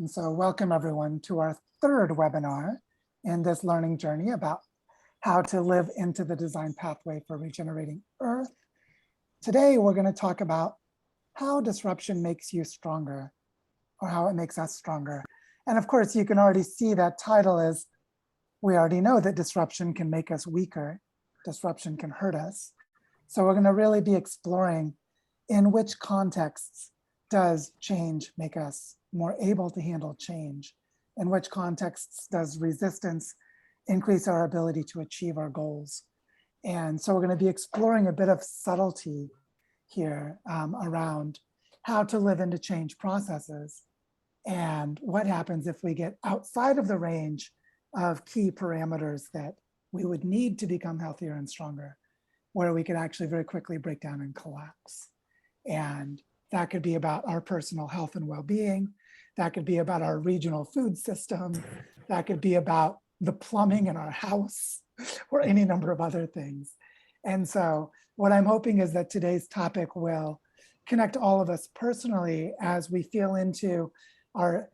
And so welcome everyone to our third webinar in this learning journey about how to live into the design pathway for regenerating Earth. Today, we're going to talk about how disruption makes you stronger, or how it makes us stronger. And of course, you can already see that title is, we already know that disruption can make us weaker. Disruption can hurt us. So we're going to really be exploring in which contexts does change make us more able to handle change? In which contexts does resistance increase our ability to achieve our goals? And so we're going to be exploring a bit of subtlety here around how to live into change processes and what happens if we get outside of the range of key parameters that we would need to become healthier and stronger, where we could actually very quickly break down and collapse. And that could be about our personal health and well-being. That could be about our regional food system. That could be about the plumbing in our house or any number of other things. And so what I'm hoping is that today's topic will connect all of us personally as we feel into our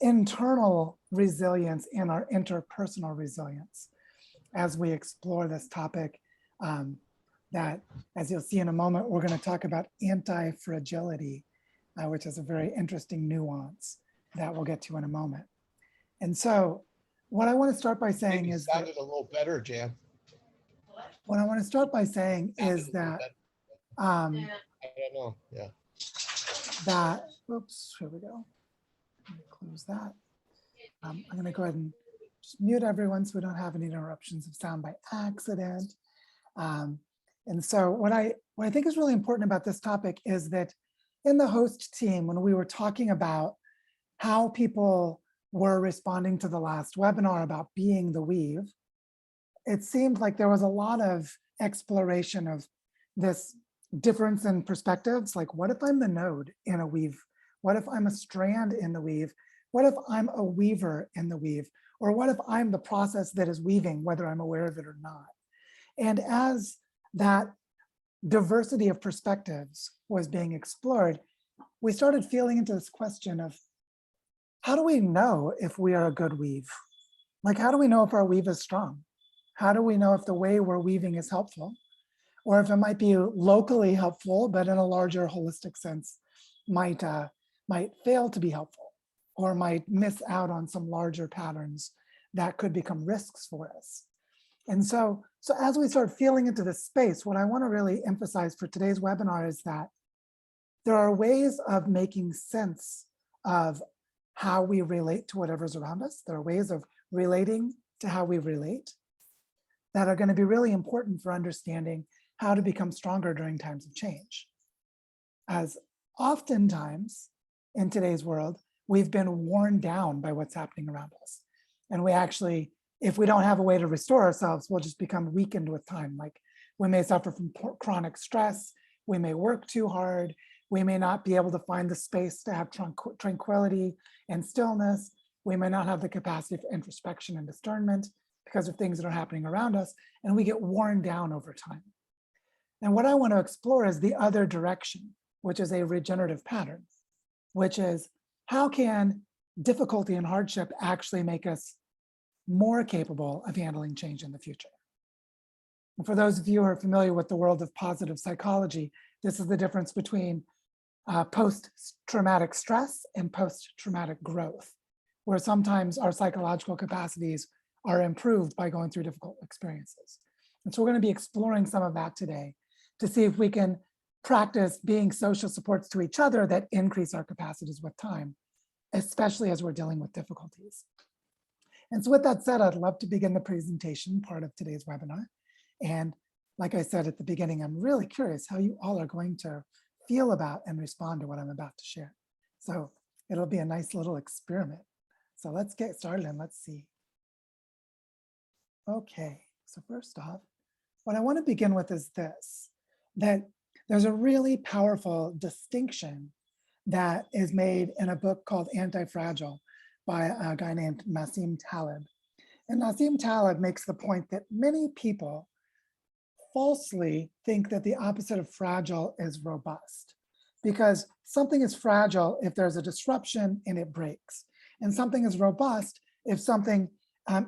internal resilience and our interpersonal resilience as we explore this topic. That, as you'll see in a moment, we're going to talk about anti-fragility, which is a very interesting nuance that we'll get to in a moment. And so what I want to start by saying is that, a little better, Jan. What I want to start by saying is that, I don't know, yeah. That, oops, here we go. Let me close that. I'm going to go ahead and just mute everyone so we don't have any interruptions of sound by accident. And so what I think is really important about this topic is that in the host team, when we were talking about how people were responding to the last webinar about being the weave, it seemed like there was a lot of exploration of this difference in perspectives. Like, what if I'm the node in a weave? What if I'm a strand in the weave? What if I'm a weaver in the weave? Or what if I'm the process that is weaving, whether I'm aware of it or not? And as that diversity of perspectives was being explored, we started feeling into this question of, how do we know if we are a good weave? Like, how do we know if our weave is strong? How do we know if the way we're weaving is helpful? Or if it might be locally helpful, but in a larger holistic sense, might fail to be helpful, or might miss out on some larger patterns that could become risks for us. And so as we start feeling into this space, what I want to really emphasize for today's webinar is that there are ways of making sense of how we relate to whatever's around us. There are ways of relating to how we relate that are going to be really important for understanding how to become stronger during times of change. As oftentimes in today's world, we've been worn down by what's happening around us. And we actually, if we don't have a way to restore ourselves, we'll just become weakened with time. Like, we may suffer from chronic stress, we may work too hard, we may not be able to find the space to have tranquility and stillness, we may not have the capacity for introspection and discernment because of things that are happening around us, and we get worn down over time. And what I want to explore is the other direction, which is a regenerative pattern, which is, how can difficulty and hardship actually make us more capable of handling change in the future? And for those of you who are familiar with the world of positive psychology, this is the difference between post-traumatic stress and post-traumatic growth, where sometimes our psychological capacities are improved by going through difficult experiences. And so we're going to be exploring some of that today to see if we can practice being social supports to each other that increase our capacities with time, especially as we're dealing with difficulties. And so with that said, I'd love to begin the presentation part of today's webinar. And like I said at the beginning, I'm really curious how you all are going to feel about and respond to what I'm about to share. So it'll be a nice little experiment. So let's get started and let's see. Okay, so first off, what I want to begin with is this, that there's a really powerful distinction that is made in a book called Antifragile by a guy named Nassim Taleb. And Nassim Taleb makes the point that many people falsely think that the opposite of fragile is robust, because something is fragile if there's a disruption and it breaks. And something is robust if something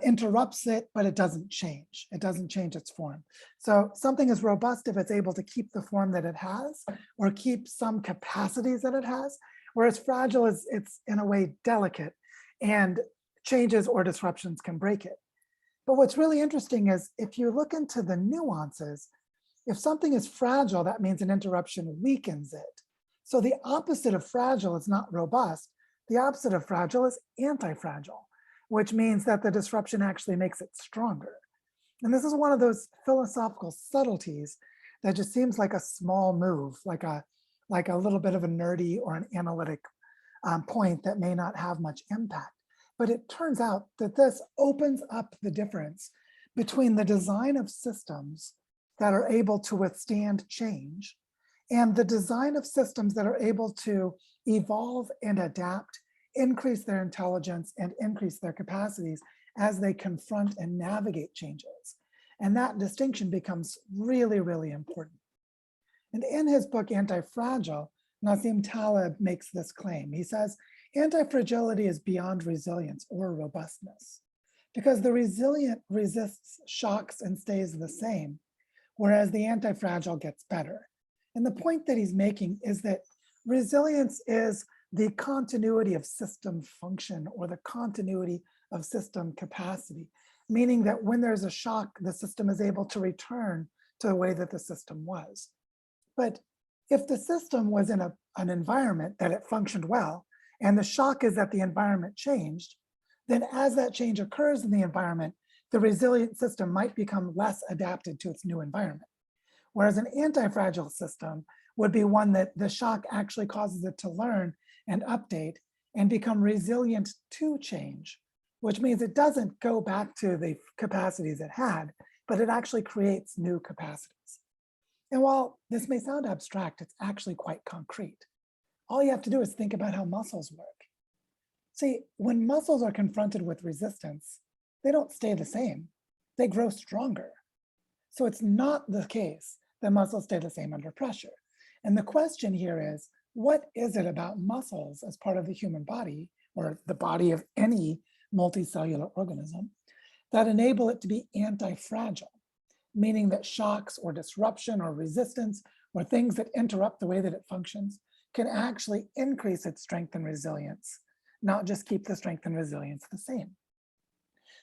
interrupts it, but it doesn't change. It doesn't change its form. So something is robust if it's able to keep the form that it has or keep some capacities that it has, whereas fragile is it's in a way delicate and changes or disruptions can break it. But what's really interesting is if you look into the nuances, if something is fragile, that means an interruption weakens it. So the opposite of fragile is not robust. The opposite of fragile is antifragile, which means that the disruption actually makes it stronger. And this is one of those philosophical subtleties that just seems like a small move, like a little bit of a nerdy or an analytic point that may not have much impact. But it turns out that this opens up the difference between the design of systems that are able to withstand change and the design of systems that are able to evolve and adapt, increase their intelligence and increase their capacities as they confront and navigate changes. And that distinction becomes really, really important. And in his book, Anti-Fragile, Nassim Taleb makes this claim. He says, anti-fragility is beyond resilience or robustness because the resilient resists shocks and stays the same, whereas the anti-fragile gets better. And the point that he's making is that resilience is the continuity of system function or the continuity of system capacity, meaning that when there's a shock, the system is able to return to the way that the system was. But if the system was in an environment that it functioned well, and the shock is that the environment changed, then as that change occurs in the environment, the resilient system might become less adapted to its new environment. Whereas an anti-fragile system would be one that the shock actually causes it to learn and update and become resilient to change, which means it doesn't go back to the capacities it had, but it actually creates new capacities. And while this may sound abstract, it's actually quite concrete. All you have to do is think about how muscles work. See, when muscles are confronted with resistance, they don't stay the same, they grow stronger. So it's not the case that muscles stay the same under pressure. And the question here is, what is it about muscles as part of the human body or the body of any multicellular organism that enable it to be anti-fragile, meaning that shocks or disruption or resistance or things that interrupt the way that it functions can actually increase its strength and resilience, not just keep the strength and resilience the same.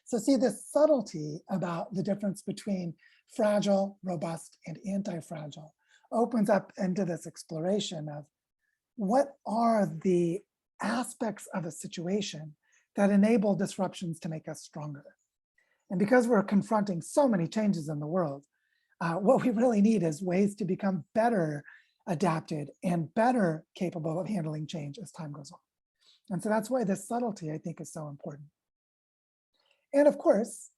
So see this subtlety about the difference between fragile, robust, and anti-fragile opens up into this exploration of what are the aspects of a situation that enable disruptions to make us stronger. And because we're confronting so many changes in the world, what we really need is ways to become better adapted and better capable of handling change as time goes on. And so that's why this subtlety, I think, is so important. And of course,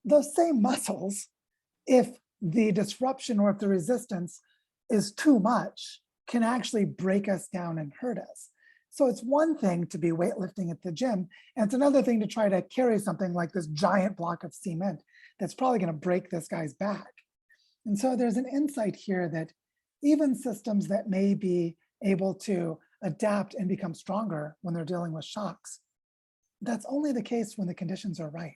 those same muscles, if the disruption or if the resistance is too much, can actually break us down and hurt us. So it's one thing to be weightlifting at the gym, and it's another thing to try to carry something like this giant block of cement that's probably going to break this guy's back. And so there's an insight here that even systems that may be able to adapt and become stronger when they're dealing with shocks, that's only the case when the conditions are right.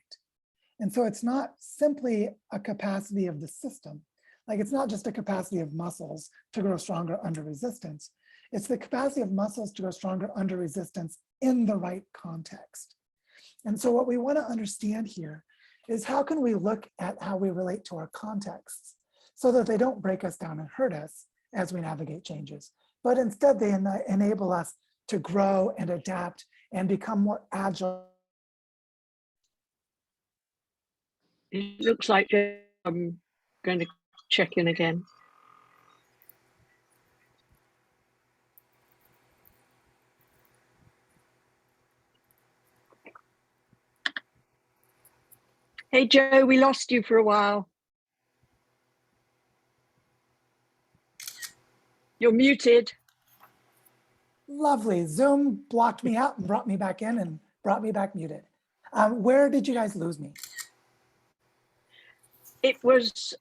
And so it's not simply a capacity of the system. Like it's not just a capacity of muscles to grow stronger under resistance. It's the capacity of muscles to grow stronger under resistance in the right context. And so what we want to understand here is how can we look at how we relate to our contexts so that they don't break us down and hurt us as we navigate changes, but instead they enable us to grow and adapt and become more agile. It looks like I'm going to check in again. Hey, Joe, we lost you for a while. You're muted. Lovely. Zoom blocked me out and brought me back in and brought me back muted. Where did you guys lose me? It was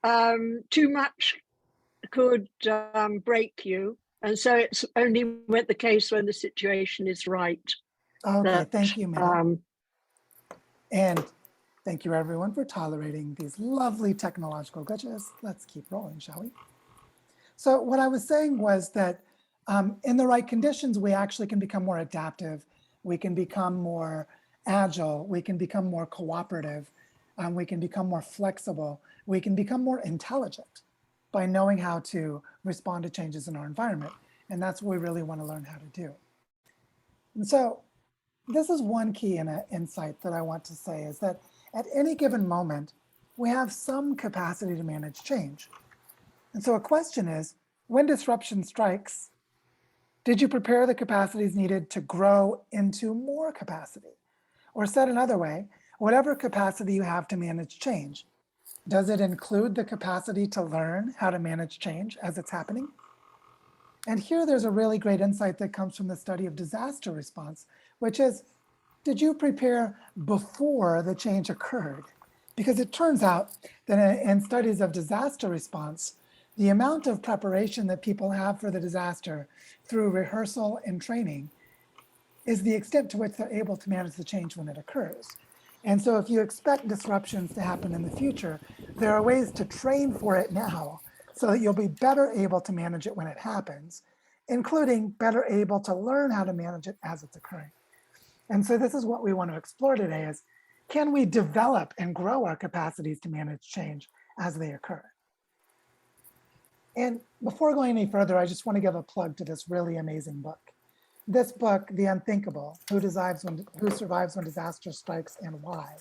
too much could break you. And so it's only the case when the situation is right. Okay, that, thank you, Minnie. And thank you everyone for tolerating these lovely technological glitches. Let's keep rolling, shall we? So what I was saying was that in the right conditions, we actually can become more adaptive. We can become more agile. We can become more cooperative. We can become more flexible. We can become more intelligent by knowing how to respond to changes in our environment. And that's what we really want to learn how to do. And so this is one key insight that I want to say is that at any given moment, we have some capacity to manage change. And so a question is, when disruption strikes, did you prepare the capacities needed to grow into more capacity? Or said another way, whatever capacity you have to manage change, does it include the capacity to learn how to manage change as it's happening? And here there's a really great insight that comes from the study of disaster response, which is, did you prepare before the change occurred? Because it turns out that in studies of disaster response, the amount of preparation that people have for the disaster through rehearsal and training is the extent to which they're able to manage the change when it occurs. And so if you expect disruptions to happen in the future, there are ways to train for it now so that you'll be better able to manage it when it happens, including better able to learn how to manage it as it's occurring. And so this is what we want to explore today is, can we develop and grow our capacities to manage change as they occur? And before going any further, I just want to give a plug to this really amazing book. This book, The Unthinkable, Who Survives When Disaster Strikes and Why,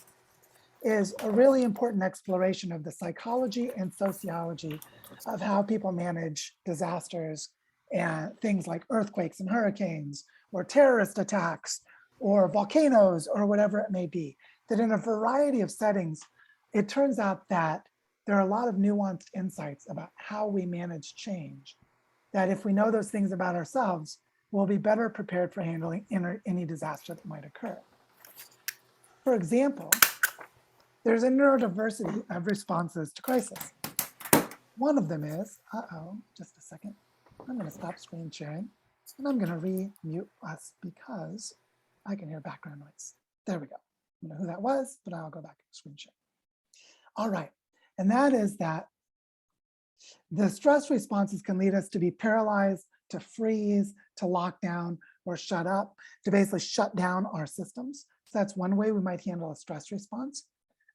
is a really important exploration of the psychology and sociology of how people manage disasters and things like earthquakes and hurricanes or terrorist attacks or volcanoes or whatever it may be, that in a variety of settings, it turns out that there are a lot of nuanced insights about how we manage change, that if we know those things about ourselves, we'll be better prepared for handling any disaster that might occur. For example, there's a neurodiversity of responses to crisis. One of them is, just a second. I'm going to stop screen sharing and I'm going to re-mute us because I can hear background noise. There we go. I don't know who that was, but I'll go back to screen share. All right, and that is that the stress responses can lead us to be paralyzed, to freeze, to lock down, or shut up, to basically shut down our systems. So that's one way we might handle a stress response.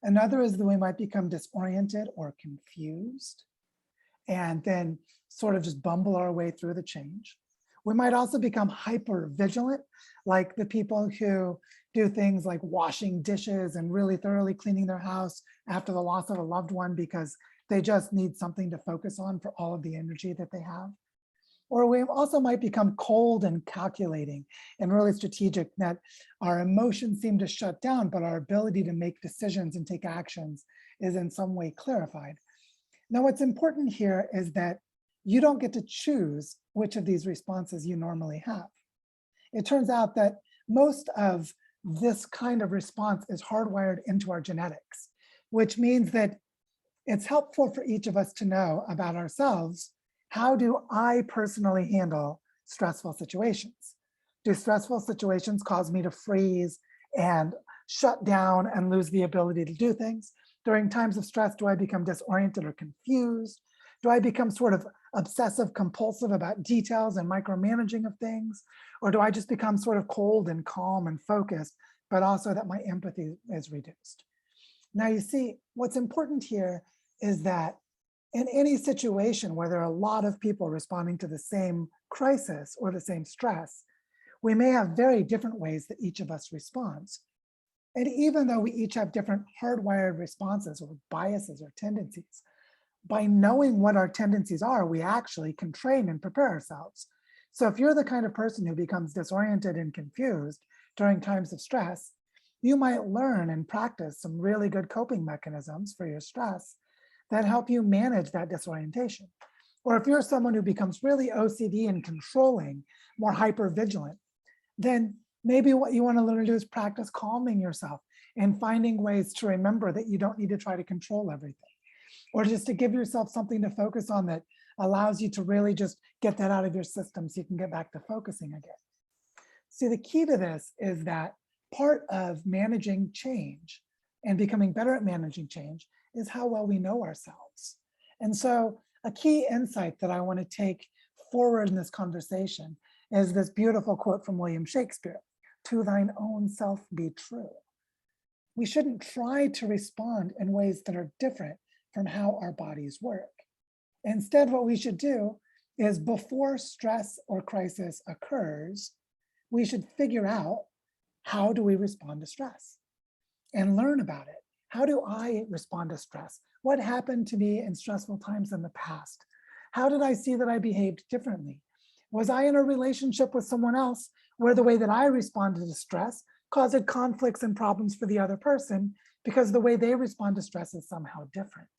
Another is that we might become disoriented or confused and then sort of just bumble our way through the change. We might also become hyper vigilant, like the people who do things like washing dishes and really thoroughly cleaning their house after the loss of a loved one because they just need something to focus on for all of the energy that they have. Or we also might become cold and calculating and really strategic, that our emotions seem to shut down, but our ability to make decisions and take actions is in some way clarified. Now, what's important here is that you don't get to choose which of these responses you normally have. It turns out that most of this kind of response is hardwired into our genetics, which means that it's helpful for each of us to know about ourselves. How do I personally handle stressful situations? Do stressful situations cause me to freeze and shut down and lose the ability to do things? During times of stress, do I become disoriented or confused? Do I become sort of obsessive compulsive about details and micromanaging of things? Or do I just become sort of cold and calm and focused, but also that my empathy is reduced? Now you see, what's important here is that in any situation where there are a lot of people responding to the same crisis or the same stress, we may have very different ways that each of us responds. And even though we each have different hardwired responses or biases or tendencies, by knowing what our tendencies are, we actually can train and prepare ourselves. So if you're the kind of person who becomes disoriented and confused during times of stress, you might learn and practice some really good coping mechanisms for your stress that help you manage that disorientation. Or if you're someone who becomes really OCD and controlling, more hypervigilant, then maybe what you want to learn to do is practice calming yourself and finding ways to remember that you don't need to try to control everything. Or just to give yourself something to focus on that allows you to really just get that out of your system so you can get back to focusing again. See, the key to this is that part of managing change and becoming better at managing change is how well we know ourselves. And so a key insight that I want to take forward in this conversation is this beautiful quote from William Shakespeare, "To thine own self be true." We shouldn't try to respond in ways that are different from how our bodies work. Instead, what we should do is before stress or crisis occurs, we should figure out, how do we respond to stress and learn about it? How do I respond to stress? What happened to me in stressful times in the past? How did I see that I behaved differently? Was I in a relationship with someone else where the way that I responded to stress caused conflicts and problems for the other person because the way they respond to stress is somehow different?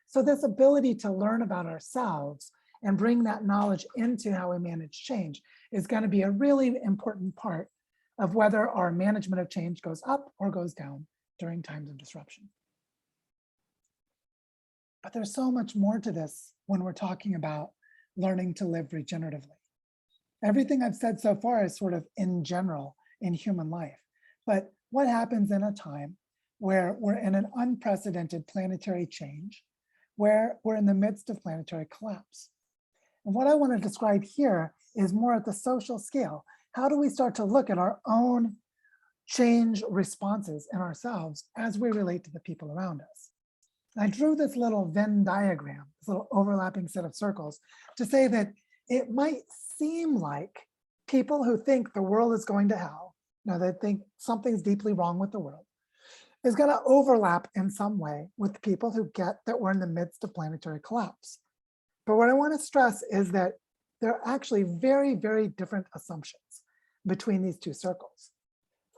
So this ability to learn about ourselves and bring that knowledge into how we manage change is going to be a really important part of whether our management of change goes up or goes down during times of disruption. But there's so much more to this when we're talking about learning to live regeneratively. Everything I've said so far is sort of in general in human life. But what happens in a time where we're in an unprecedented planetary change, where we're in the midst of planetary collapse? And what I want to describe here is more at the social scale. How do we start to look at our own change responses in ourselves as we relate to the people around us? I drew this little Venn diagram, this little overlapping set of circles, to say that it might seem like people who think the world is going to hell, they think something's deeply wrong with the world, is going to overlap in some way with people who get that we're in the midst of planetary collapse. But what I want to stress is that there are actually very, very different assumptions between these two circles.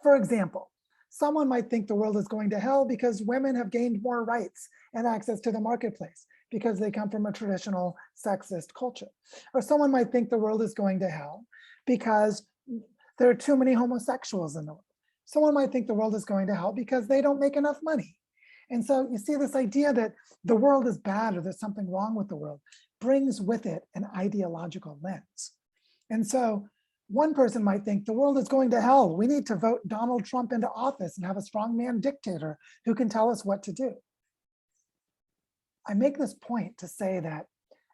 For example, someone might think the world is going to hell because women have gained more rights and access to the marketplace because they come from a traditional sexist culture. Or someone might think the world is going to hell because there are too many homosexuals in the world. Someone might think the world is going to hell because they don't make enough money. And so you see this idea that the world is bad or there's something wrong with the world brings with it an ideological lens. And so one person might think the world is going to hell. We need to vote Donald Trump into office and have a strongman dictator who can tell us what to do. I make this point to say that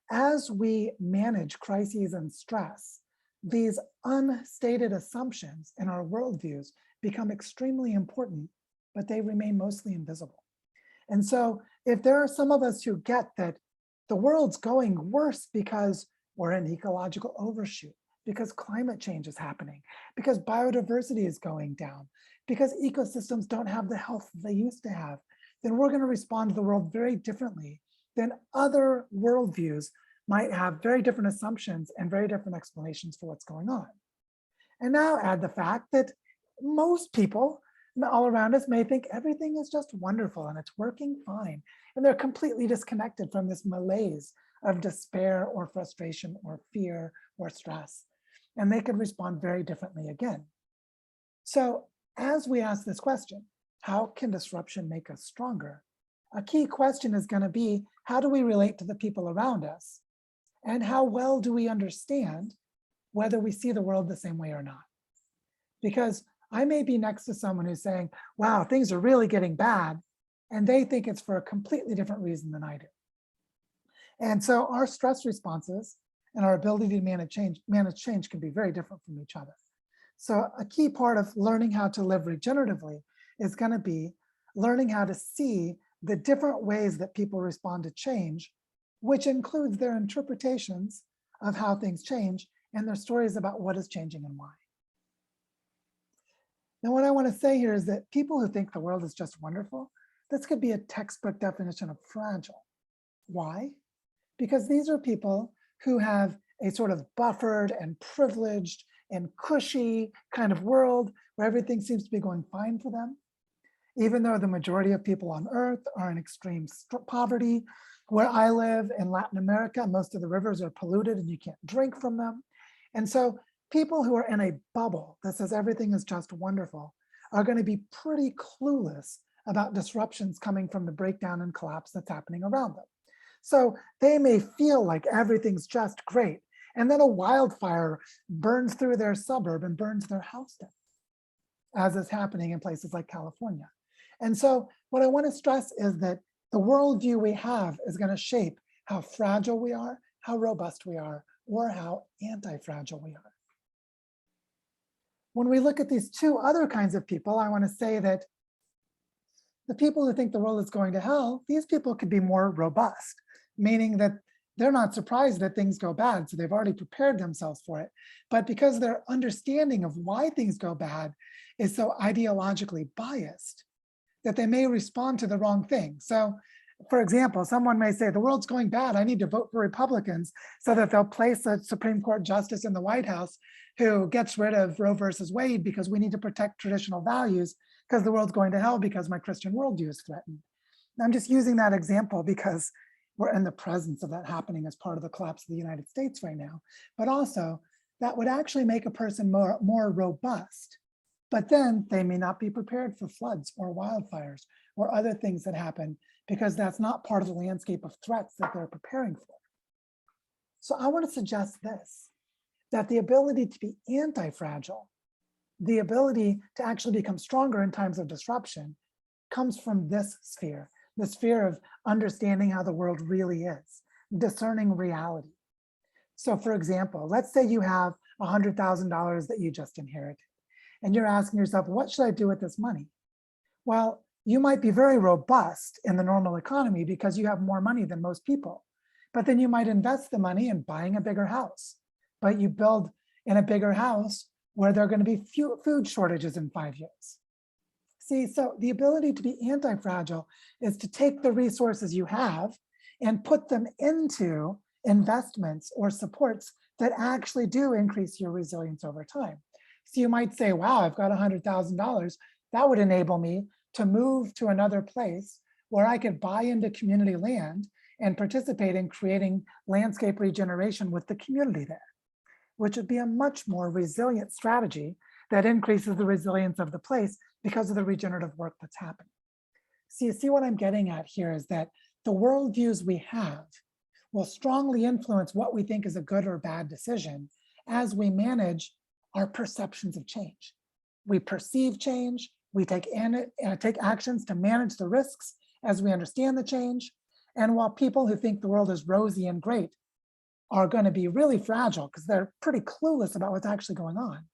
as we manage crises and stress, these unstated assumptions in our worldviews become extremely important, but they remain mostly invisible. And so if there are some of us who get that the world's going worse because we're in ecological overshoot, because climate change is happening, because biodiversity is going down, because ecosystems don't have the health they used to have, then we're going to respond to the world very differently than other worldviews might have very different assumptions and very different explanations for what's going on. And now add the fact that most people all around us may think everything is just wonderful and it's working fine. And they're completely disconnected from this malaise of despair or frustration or fear or stress. And they could respond very differently again. So as we ask this question, how can disruption make us stronger? A key question is going to be, how do we relate to the people around us? And how well do we understand whether we see the world the same way or not? Because I may be next to someone who's saying, wow, things are really getting bad, and they think it's for a completely different reason than I do. And so our stress responses and our ability to manage change can be very different from each other. So a key part of learning how to live regeneratively is going to be learning how to see the different ways that people respond to change, which includes their interpretations of how things change and their stories about what is changing and why. Now, what I want to say here is that people who think the world is just wonderful, this could be a textbook definition of fragile. Why? Because these are people who have a sort of buffered and privileged and cushy kind of world where everything seems to be going fine for them, even though the majority of people on Earth are in extreme poverty. Where I live in Latin America, most of the rivers are polluted and you can't drink from them. And so people who are in a bubble that says everything is just wonderful are going to be pretty clueless about disruptions coming from the breakdown and collapse that's happening around them. So they may feel like everything's just great And then a wildfire burns through their suburb and burns their house down, as is happening in places like California. And so what I want to stress is that the worldview we have is going to shape how fragile we are, how robust we are, or how anti-fragile we are. When we look at these two other kinds of people, I want to say that the people who think the world is going to hell, these people could be more robust, meaning that they're not surprised that things go bad, so they've already prepared themselves for it. But because their understanding of why things go bad is so ideologically biased, that they may respond to the wrong thing. So, for example, someone may say, the world's going bad, I need to vote for Republicans so that they'll place a Supreme Court justice in the White House who gets rid of Roe versus Wade because we need to protect traditional values because the world's going to hell because my Christian worldview is threatened. And I'm just using that example because we're in the presence of that happening as part of the collapse of the United States right now. But also, that would actually make a person more robust. But then they may not be prepared for floods or wildfires or other things that happen because that's not part of the landscape of threats that they're preparing for. So I want to suggest this, that the ability to be anti-fragile, the ability to actually become stronger in times of disruption, comes from this sphere, the sphere of understanding how the world really is, discerning reality. So for example, let's say you have $100,000 that you just inherited, and you're asking yourself, what should I do with this money? Well, you might be very robust in the normal economy because you have more money than most people. But then you might invest the money in buying a bigger house. But you build in a bigger house where there are going to be food shortages in 5 years. See, so the ability to be anti-fragile is to take the resources you have and put them into investments or supports that actually do increase your resilience over time. So you might say, wow, I've got $100,000. That would enable me to move to another place where I could buy into community land and participate in creating landscape regeneration with the community there, which would be a much more resilient strategy that increases the resilience of the place because of the regenerative work that's happening. So you see what I'm getting at here is that the worldviews we have will strongly influence what we think is a good or bad decision as we manage our perceptions of change. We perceive change, we take actions to manage the risks as we understand the change. And while people who think the world is rosy and great are going to be really fragile because they're pretty clueless about what's actually going on,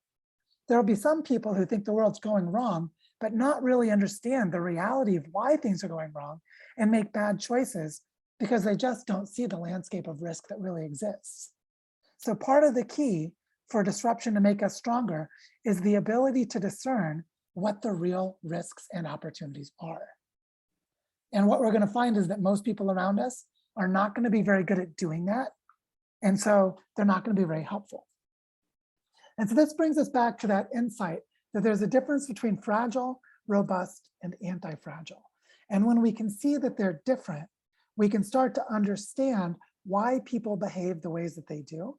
there will be some people who think the world's going wrong, but not really understand the reality of why things are going wrong and make bad choices because they just don't see the landscape of risk that really exists. So part of the key for disruption to make us stronger is the ability to discern what the real risks and opportunities are. And what we're going to find is that most people around us are not going to be very good at doing that. And so they're not going to be very helpful. And so this brings us back to that insight that there's a difference between fragile, robust, and anti-fragile. And when we can see that they're different, we can start to understand why people behave the ways that they do.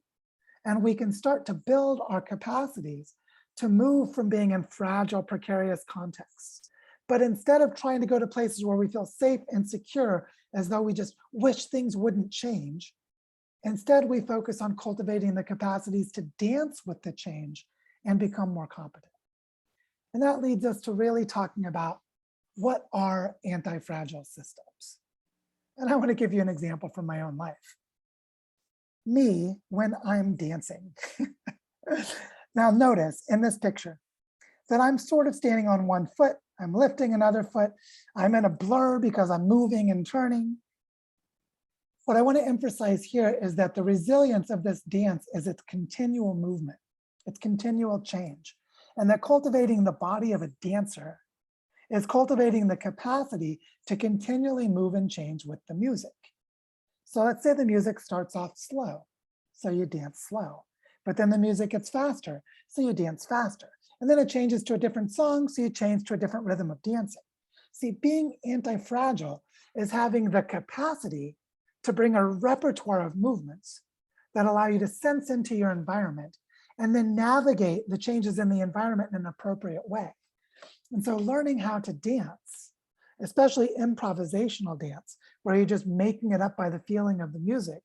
And we can start to build our capacities to move from being in fragile, precarious contexts. But instead of trying to go to places where we feel safe and secure, as though we just wish things wouldn't change, instead we focus on cultivating the capacities to dance with the change and become more competent. And that leads us to really talking about what are anti-fragile systems. And I want to give you an example from my own life. Me when I'm dancing. Now notice in this picture that I'm sort of standing on one foot, I'm lifting another foot, I'm in a blur because I'm moving and turning. What I want to emphasize here is that the resilience of this dance is its continual movement, its continual change, and that cultivating the body of a dancer is cultivating the capacity to continually move and change with the music. So let's say the music starts off slow, so you dance slow. But then the music gets faster, so you dance faster. And then it changes to a different song, so you change to a different rhythm of dancing. See, being anti-fragile is having the capacity to bring a repertoire of movements that allow you to sense into your environment and then navigate the changes in the environment in an appropriate way. And so learning how to dance, especially improvisational dance, where you're just making it up by the feeling of the music,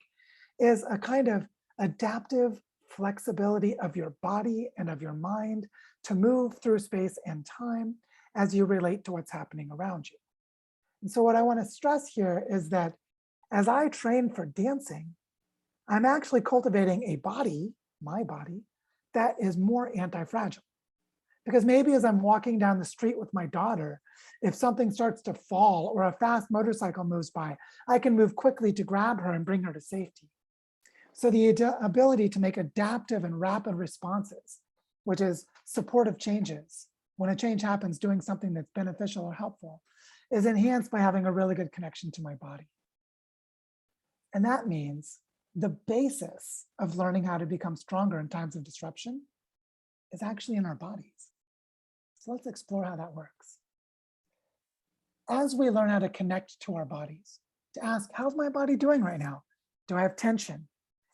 is a kind of adaptive flexibility of your body and of your mind to move through space and time as you relate to what's happening around you. And so what I want to stress here is that as I train for dancing, I'm actually cultivating a body, my body, that is more anti-fragile. Because maybe as I'm walking down the street with my daughter, if something starts to fall or a fast motorcycle moves by, I can move quickly to grab her and bring her to safety. So the ability to make adaptive and rapid responses, which is supportive changes, when a change happens, doing something that's beneficial or helpful, is enhanced by having a really good connection to my body. And that means the basis of learning how to become stronger in times of disruption is actually in our bodies. So let's explore how that works. As we learn how to connect to our bodies, to ask, how's my body doing right now? Do I have tension?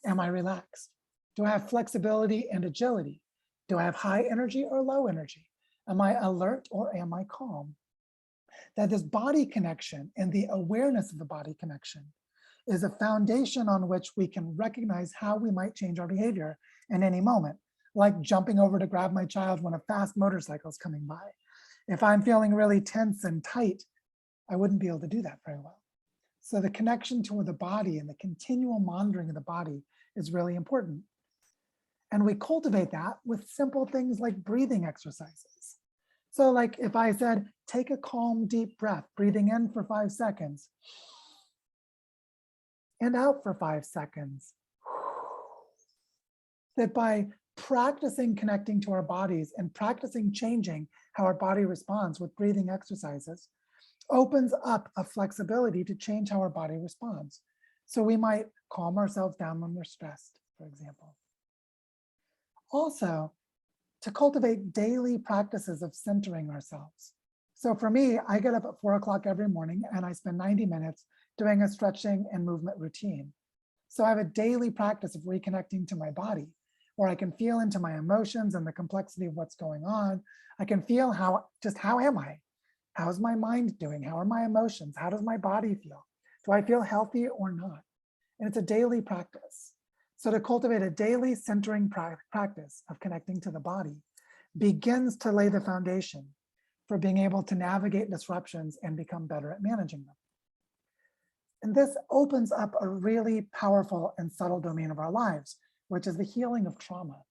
Am I relaxed? Do I have flexibility and agility? Do I have high energy or low energy? Am I alert or am I calm? That this body connection and the awareness of the body connection is a foundation on which we can recognize how we might change our behavior in any moment, like jumping over to grab my child when a fast motorcycle is coming by. If I'm feeling really tense and tight, I wouldn't be able to do that very well. So the connection to the body and the continual monitoring of the body is really important. And we cultivate that with simple things like breathing exercises. So like if I said, take a calm, deep breath, breathing in for 5 seconds and out for 5 seconds. That by practicing connecting to our bodies and practicing changing how our body responds with breathing exercises opens up a flexibility to change how our body responds. So we might calm ourselves down when we're stressed, for example. Also, to cultivate daily practices of centering ourselves. So for me, I get up at 4 o'clock every morning and I spend 90 minutes doing a stretching and movement routine. So I have a daily practice of reconnecting to my body, where I can feel into my emotions and the complexity of what's going on. I can feel how am I? How's my mind doing? How are my emotions? How does my body feel? Do I feel healthy or not? And it's a daily practice. So to cultivate a daily centering practice of connecting to the body begins to lay the foundation for being able to navigate disruptions and become better at managing them. And this opens up a really powerful and subtle domain of our lives, which is the healing of trauma.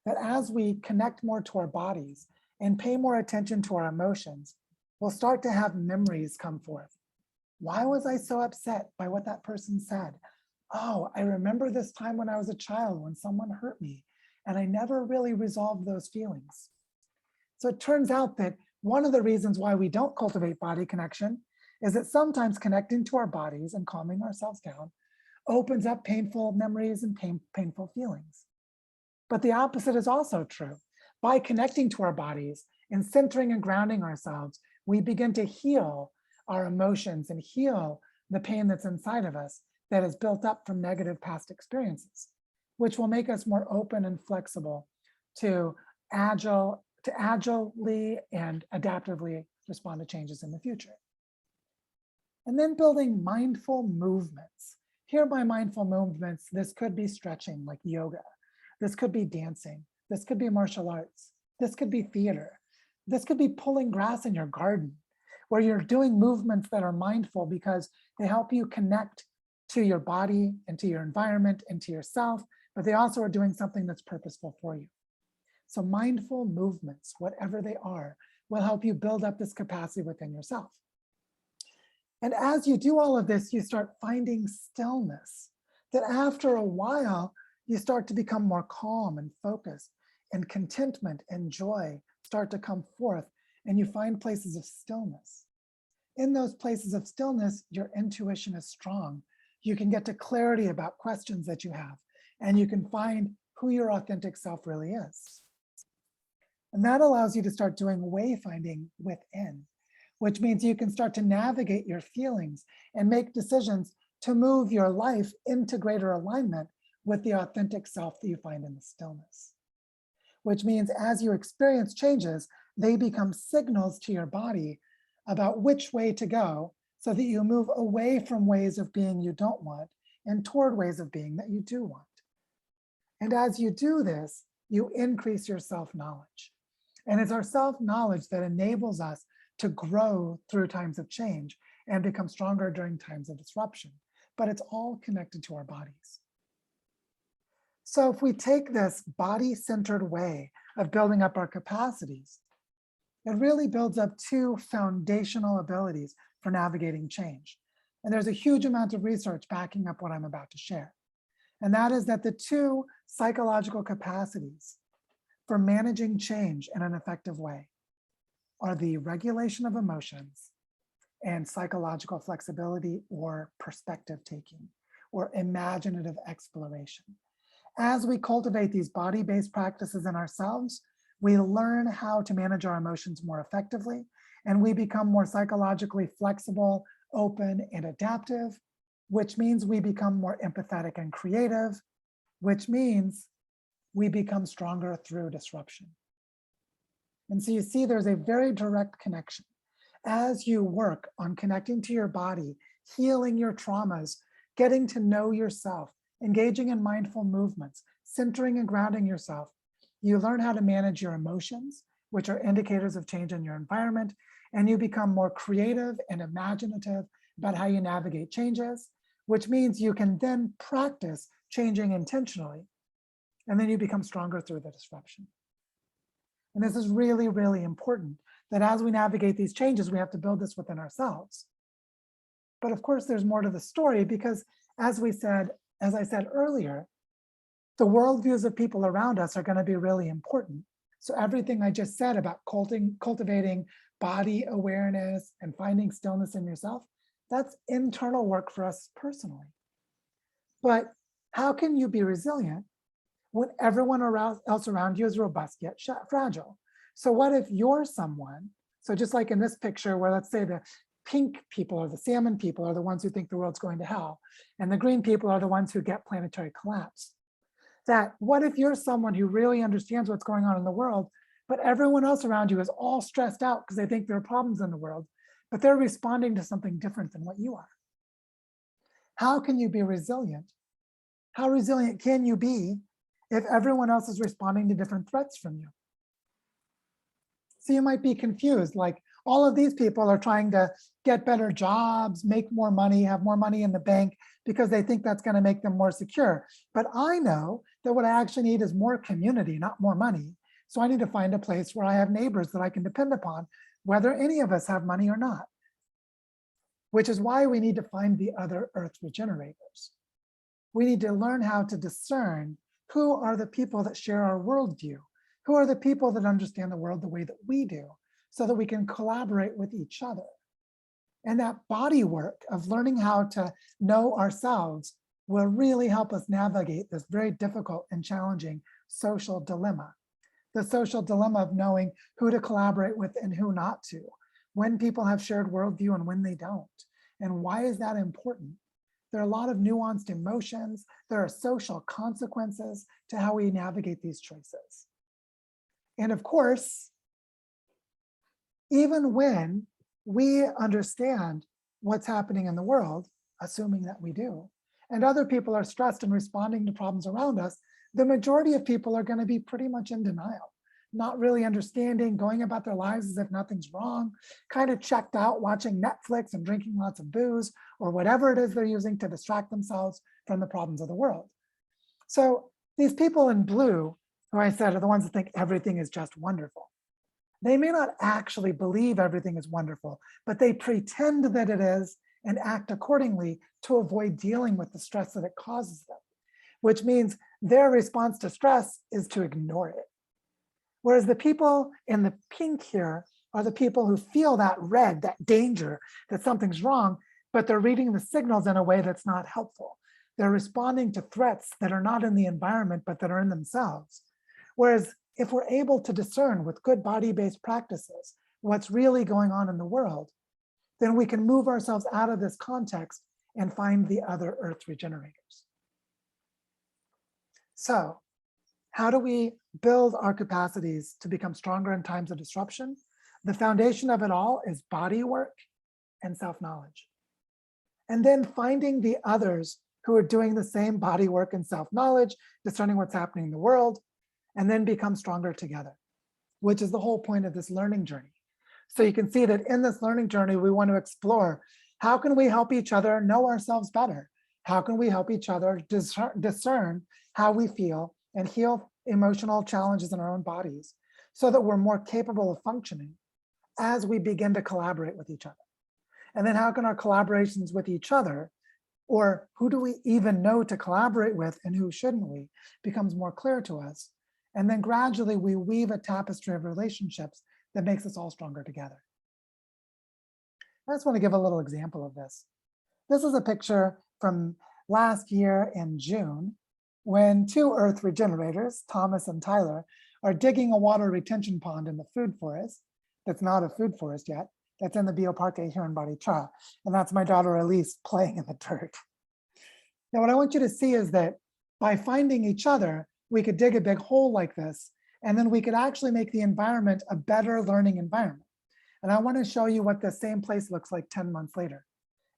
That as we connect more to our bodies and pay more attention to our emotions, we'll start to have memories come forth. Why was I so upset by what that person said? Oh, I remember this time when I was a child when someone hurt me and I never really resolved those feelings. So it turns out that one of the reasons why we don't cultivate body connection is that sometimes connecting to our bodies and calming ourselves down opens up painful memories and painful feelings. But the opposite is also true. By connecting to our bodies and centering and grounding ourselves, we begin to heal our emotions and heal the pain that's inside of us that is built up from negative past experiences, which will make us more open and flexible to agilely and adaptively respond to changes in the future. And then building mindful movements. Here by mindful movements, this could be stretching like yoga. This could be dancing. This could be martial arts. This could be theater. This could be pulling grass in your garden, where you're doing movements that are mindful because they help you connect to your body and to your environment and to yourself, but they also are doing something that's purposeful for you. So mindful movements, whatever they are, will help you build up this capacity within yourself. And as you do all of this, you start finding stillness, that after a while, you start to become more calm and focused, and contentment and joy start to come forth, and you find places of stillness. In those places of stillness, your intuition is strong. You can get to clarity about questions that you have, and you can find who your authentic self really is. And that allows you to start doing wayfinding within, which means you can start to navigate your feelings and make decisions to move your life into greater alignment with the authentic self that you find in the stillness. Which means as you experience changes, they become signals to your body about which way to go so that you move away from ways of being you don't want and toward ways of being that you do want. And as you do this, you increase your self-knowledge. And it's our self-knowledge that enables us to grow through times of change and become stronger during times of disruption. But it's all connected to our bodies. So if we take this body-centered way of building up our capacities, it really builds up two foundational abilities for navigating change. And there's a huge amount of research backing up what I'm about to share. And that is that the two psychological capacities for managing change in an effective way are the regulation of emotions and psychological flexibility or perspective taking or imaginative exploration. As we cultivate these body-based practices in ourselves, we learn how to manage our emotions more effectively, and we become more psychologically flexible, open, and adaptive, which means we become more empathetic and creative, which means we become stronger through disruption. And so you see there's a very direct connection. As you work on connecting to your body, healing your traumas, getting to know yourself, engaging in mindful movements, centering and grounding yourself, you learn how to manage your emotions, which are indicators of change in your environment, and you become more creative and imaginative about how you navigate changes, which means you can then practice changing intentionally, and then you become stronger through the disruption. And this is really, really important that as we navigate these changes, we have to build this within ourselves. But of course, there's more to the story because as I said earlier, the worldviews of people around us are going to be really important. So everything I just said about cultivating body awareness and finding stillness in yourself, that's internal work for us personally. But how can you be resilient when everyone else around you is robust yet fragile? So what if you're someone, so just like in this picture where let's say the pink people or the salmon people are the ones who think the world's going to hell, and the green people are the ones who get planetary collapse. That what if you're someone who really understands what's going on in the world, but everyone else around you is all stressed out because they think there are problems in the world, but they're responding to something different than what you are? How can you be resilient? How resilient can you be if everyone else is responding to different threats from you? So you might be confused, like all of these people are trying to get better jobs, make more money, have more money in the bank because they think that's going to make them more secure. But I know that what I actually need is more community, not more money. So I need to find a place where I have neighbors that I can depend upon, whether any of us have money or not. Which is why we need to find the other earth regenerators. We need to learn how to discern who are the people that share our worldview, who are the people that understand the world the way that we do, so that we can collaborate with each other. And that body work of learning how to know ourselves will really help us navigate this very difficult and challenging social dilemma. The social dilemma of knowing who to collaborate with and who not to, when people have shared worldview and when they don't. And why is that important? There are a lot of nuanced emotions. There are social consequences to how we navigate these choices. And of course, even when we understand what's happening in the world, assuming that we do, and other people are stressed and responding to problems around us, the majority of people are going to be pretty much in denial, not really understanding, going about their lives as if nothing's wrong, kind of checked out watching Netflix and drinking lots of booze or whatever it is they're using to distract themselves from the problems of the world. So these people in blue, who I said are the ones that think everything is just wonderful. They may not actually believe everything is wonderful, but they pretend that it is and act accordingly to avoid dealing with the stress that it causes them, which means their response to stress is to ignore it. Whereas the people in the pink here are the people who feel that red, that danger, that something's wrong, but they're reading the signals in a way that's not helpful. They're responding to threats that are not in the environment, but that are in themselves. Whereas if we're able to discern with good body-based practices what's really going on in the world, then we can move ourselves out of this context and find the other earth regenerators. So how do we build our capacities to become stronger in times of disruption? The foundation of it all is body work and self-knowledge. And then finding the others who are doing the same body work and self-knowledge, discerning what's happening in the world, and then become stronger together, which is the whole point of this learning journey. So you can see that in this learning journey, we want to explore how can we help each other know ourselves better? How can we help each other discern how we feel and heal emotional challenges in our own bodies so that we're more capable of functioning as we begin to collaborate with each other? And then how can our collaborations with each other, or who do we even know to collaborate with and who shouldn't we, becomes more clear to us. And then gradually we weave a tapestry of relationships that makes us all stronger together. I just want to give a little example of this. This is a picture from last year in June, when two earth regenerators, Thomas and Tyler, are digging a water retention pond in the food forest. That's not a food forest yet. That's in the Bioparque here in Barichara. And that's my daughter Elise playing in the dirt. Now, what I want you to see is that by finding each other, we could dig a big hole like this, and then we could actually make the environment a better learning environment. And I want to show you what the same place looks like 10 months later.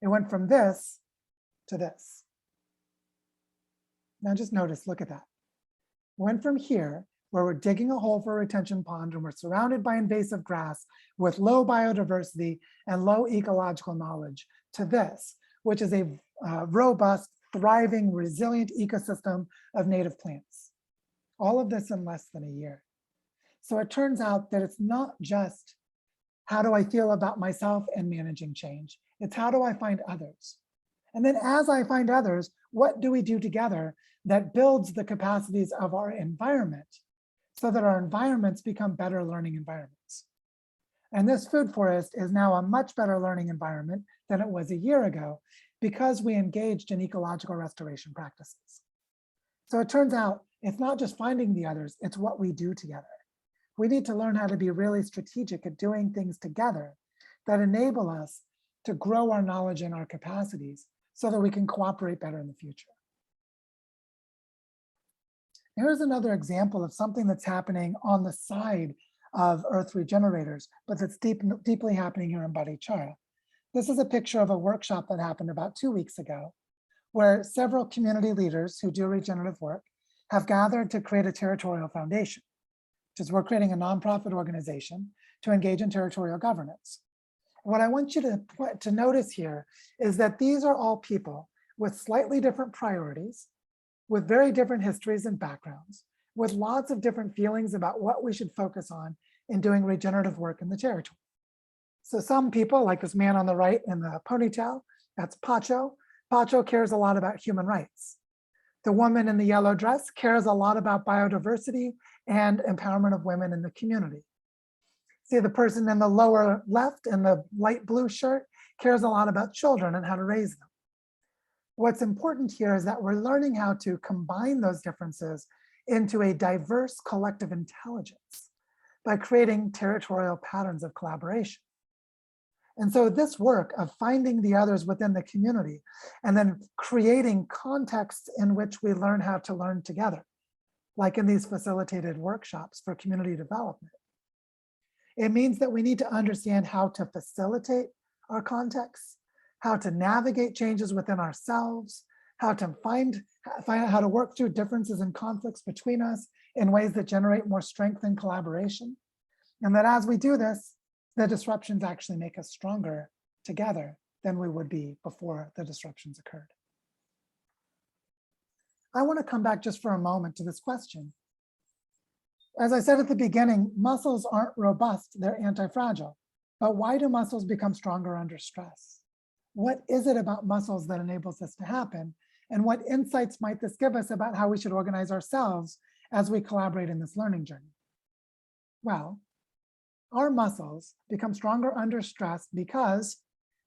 It went from this to this. Now just notice, look at that. It went from here, where we're digging a hole for a retention pond and we're surrounded by invasive grass with low biodiversity and low ecological knowledge, to this, which is a robust, thriving, resilient ecosystem of native plants. All of this in less than a year. So it turns out that it's not just how do I feel about myself and managing change, it's how do I find others? And then as I find others, what do we do together that builds the capacities of our environment so that our environments become better learning environments? And this food forest is now a much better learning environment than it was a year ago because we engaged in ecological restoration practices. So it turns out it's not just finding the others, it's what we do together. We need to learn how to be really strategic at doing things together that enable us to grow our knowledge and our capacities so that we can cooperate better in the future. Here's another example of something that's happening on the side of earth regenerators, but that's deeply happening here in Barichara. This is a picture of a workshop that happened about 2 weeks ago, where several community leaders who do regenerative work have gathered to create a territorial foundation, which is we're creating a nonprofit organization to engage in territorial governance. What I want you to notice here is that these are all people with slightly different priorities, with very different histories and backgrounds, with lots of different feelings about what we should focus on in doing regenerative work in the territory. So some people, like this man on the right in the ponytail, that's Pacho. Pacho cares a lot about human rights. The woman in the yellow dress cares a lot about biodiversity and empowerment of women in the community. See, the person in the lower left in the light blue shirt cares a lot about children and how to raise them. What's important here is that we're learning how to combine those differences into a diverse collective intelligence by creating territorial patterns of collaboration. And so this work of finding the others within the community and then creating contexts in which we learn how to learn together, like in these facilitated workshops for community development, it means that we need to understand how to facilitate our contexts, how to navigate changes within ourselves, how to find how to work through differences and conflicts between us in ways that generate more strength and collaboration. And that as we do this, the disruptions actually make us stronger together than we would be before the disruptions occurred. I want to come back just for a moment to this question. As I said at the beginning, muscles aren't robust, they're antifragile. But why do muscles become stronger under stress? What is it about muscles that enables this to happen? And what insights might this give us about how we should organize ourselves as we collaborate in this learning journey? Well, our muscles become stronger under stress because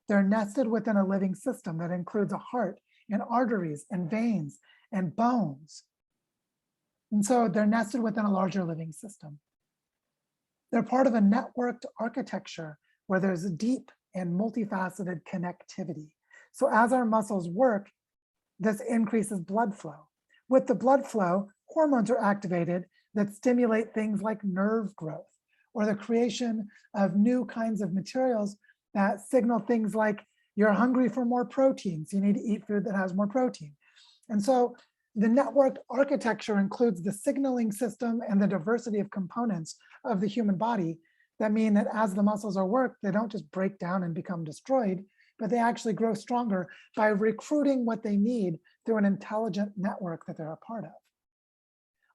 they're nested within a living system that includes a heart and arteries and veins and bones. And so they're nested within a larger living system. They're part of a networked architecture where there's a deep and multifaceted connectivity. So as our muscles work, this increases blood flow. With the blood flow, hormones are activated that stimulate things like nerve growth or the creation of new kinds of materials that signal things like you're hungry for more protein, so you need to eat food that has more protein. And so the networked architecture includes the signaling system and the diversity of components of the human body that mean that as the muscles are worked, they don't just break down and become destroyed, but they actually grow stronger by recruiting what they need through an intelligent network that they're a part of.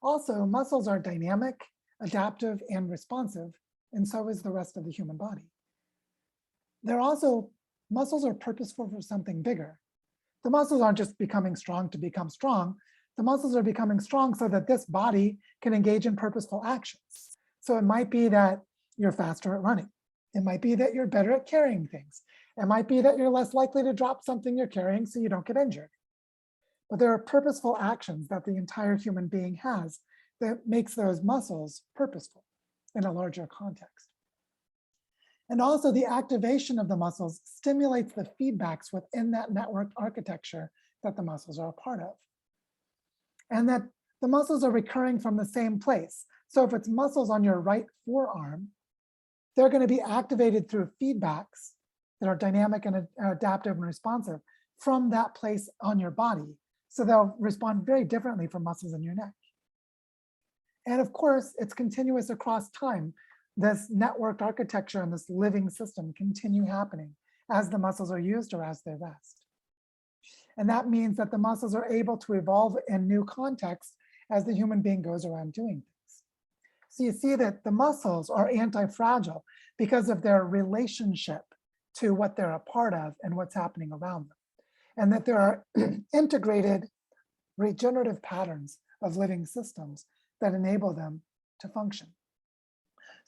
Also, muscles are dynamic, adaptive, and responsive, and so is the rest of the human body. Muscles are purposeful for something bigger. The muscles aren't just becoming strong to become strong. The muscles are becoming strong so that this body can engage in purposeful actions. So it might be that you're faster at running. It might be that you're better at carrying things. It might be that you're less likely to drop something you're carrying so you don't get injured. But there are purposeful actions that the entire human being has that makes those muscles purposeful in a larger context. And also the activation of the muscles stimulates the feedbacks within that networked architecture that the muscles are a part of. And that the muscles are recurring from the same place. So if it's muscles on your right forearm, they're going to be activated through feedbacks that are dynamic and adaptive and responsive from that place on your body. So they'll respond very differently from muscles in your neck. And of course, it's continuous across time. This networked architecture and this living system continue happening as the muscles are used or as they rest. And that means that the muscles are able to evolve in new contexts as the human being goes around doing things. So you see that the muscles are anti-fragile because of their relationship to what they're a part of and what's happening around them. And that there are integrated regenerative patterns of living systems that enable them to function.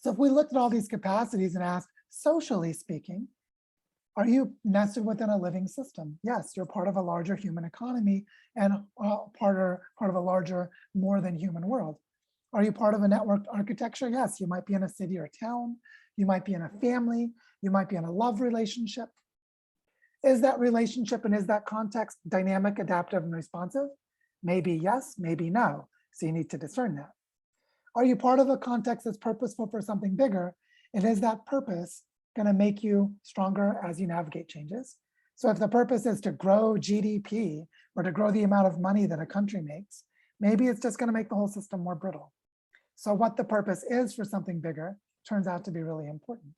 So if we looked at all these capacities and asked, socially speaking, are you nested within a living system? Yes, you're part of a larger human economy and part of a larger, more than human world. Are you part of a networked architecture? Yes, you might be in a city or town. You might be in a family. You might be in a love relationship. Is that relationship and is that context dynamic, adaptive, and responsive? Maybe yes, maybe no. So you need to discern that. Are you part of a context that's purposeful for something bigger? And is that purpose going to make you stronger as you navigate changes? So if the purpose is to grow GDP or to grow the amount of money that a country makes, maybe it's just going to make the whole system more brittle. So what the purpose is for something bigger turns out to be really important.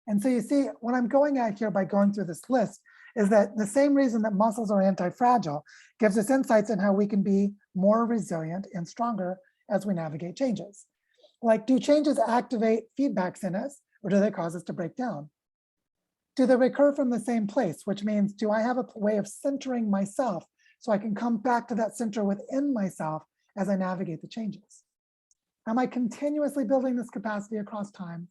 And so you see, what I'm going at here by going through this list is that the same reason that muscles are anti-fragile gives us insights in how we can be more resilient and stronger as we navigate changes. Like, do changes activate feedbacks in us, or do they cause us to break down? Do they recur from the same place, which means, do I have a way of centering myself so I can come back to that center within myself as I navigate the changes? Am I continuously building this capacity across time?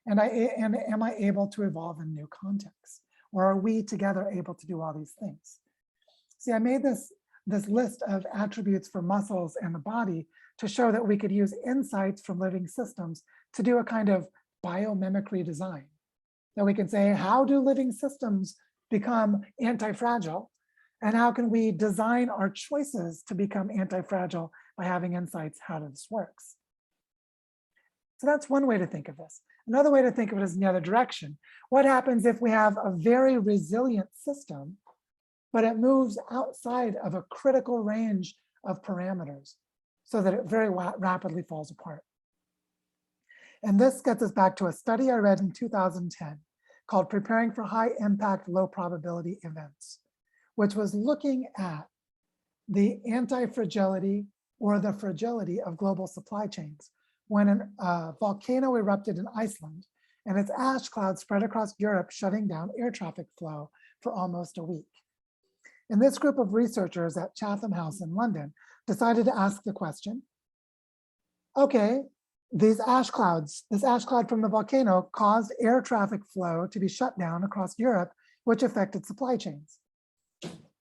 And am I able to evolve in new contexts? Or are we together able to do all these things? See, I made this list of attributes for muscles and the body to show that we could use insights from living systems to do a kind of biomimicry design. That we can say, how do living systems become anti-fragile? And how can we design our choices to become anti-fragile by having insights how this works? So that's one way to think of this. Another way to think of it is in the other direction. What happens if we have a very resilient system, but it moves outside of a critical range of parameters so that it very rapidly falls apart? And this gets us back to a study I read in 2010 called Preparing for High Impact, Low Probability Events, which was looking at the anti-fragility or the fragility of global supply chains when a volcano erupted in Iceland and its ash cloud spread across Europe, shutting down air traffic flow for almost a week. And this group of researchers at Chatham House in London decided to ask the question, okay, this ash cloud from the volcano caused air traffic flow to be shut down across Europe, which affected supply chains.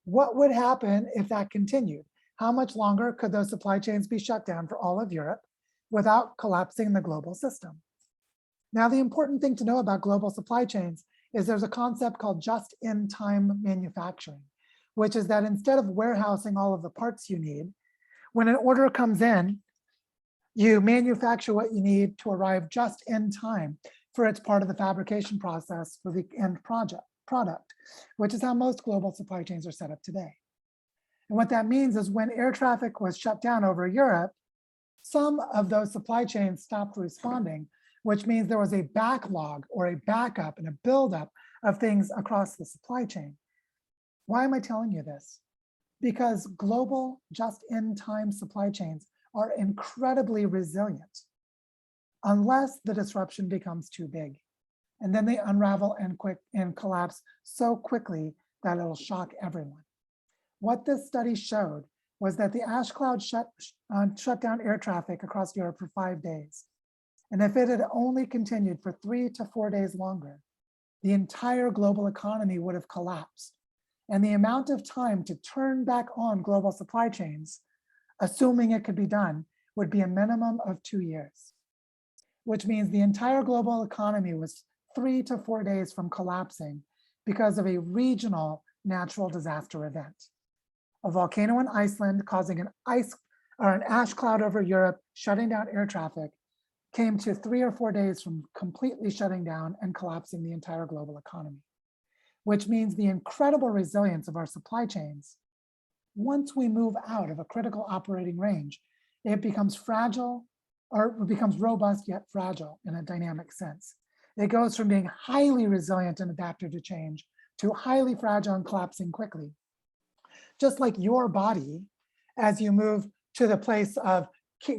What would happen if that continued? How much longer could those supply chains be shut down for all of Europe without collapsing the global system? Now, the important thing to know about global supply chains is there's a concept called just-in-time manufacturing, which is that instead of warehousing all of the parts you need, when an order comes in, you manufacture what you need to arrive just in time for its part of the fabrication process for the end product, which is how most global supply chains are set up today. And what that means is when air traffic was shut down over Europe, some of those supply chains stopped responding, which means there was a backlog or a backup and a buildup of things across the supply chain. Why am I telling you this? Because global just-in-time supply chains are incredibly resilient unless the disruption becomes too big. And then they unravel and collapse so quickly that it'll shock everyone. What this study showed was that the ash cloud shut down air traffic across Europe for 5 days. And if it had only continued for 3 to 4 days longer, the entire global economy would have collapsed. And the amount of time to turn back on global supply chains, assuming it could be done, would be a minimum of 2 years, which means the entire global economy was 3 to 4 days from collapsing because of a regional natural disaster event. A volcano in Iceland causing an ash cloud over Europe, shutting down air traffic, came to 3 or 4 days from completely shutting down and collapsing the entire global economy, which means the incredible resilience of our supply chains. Once we move out of a critical operating range, it becomes fragile, or it becomes robust yet fragile in a dynamic sense. It goes from being highly resilient and adaptive to change to highly fragile and collapsing quickly. Just like your body, as you move to the place of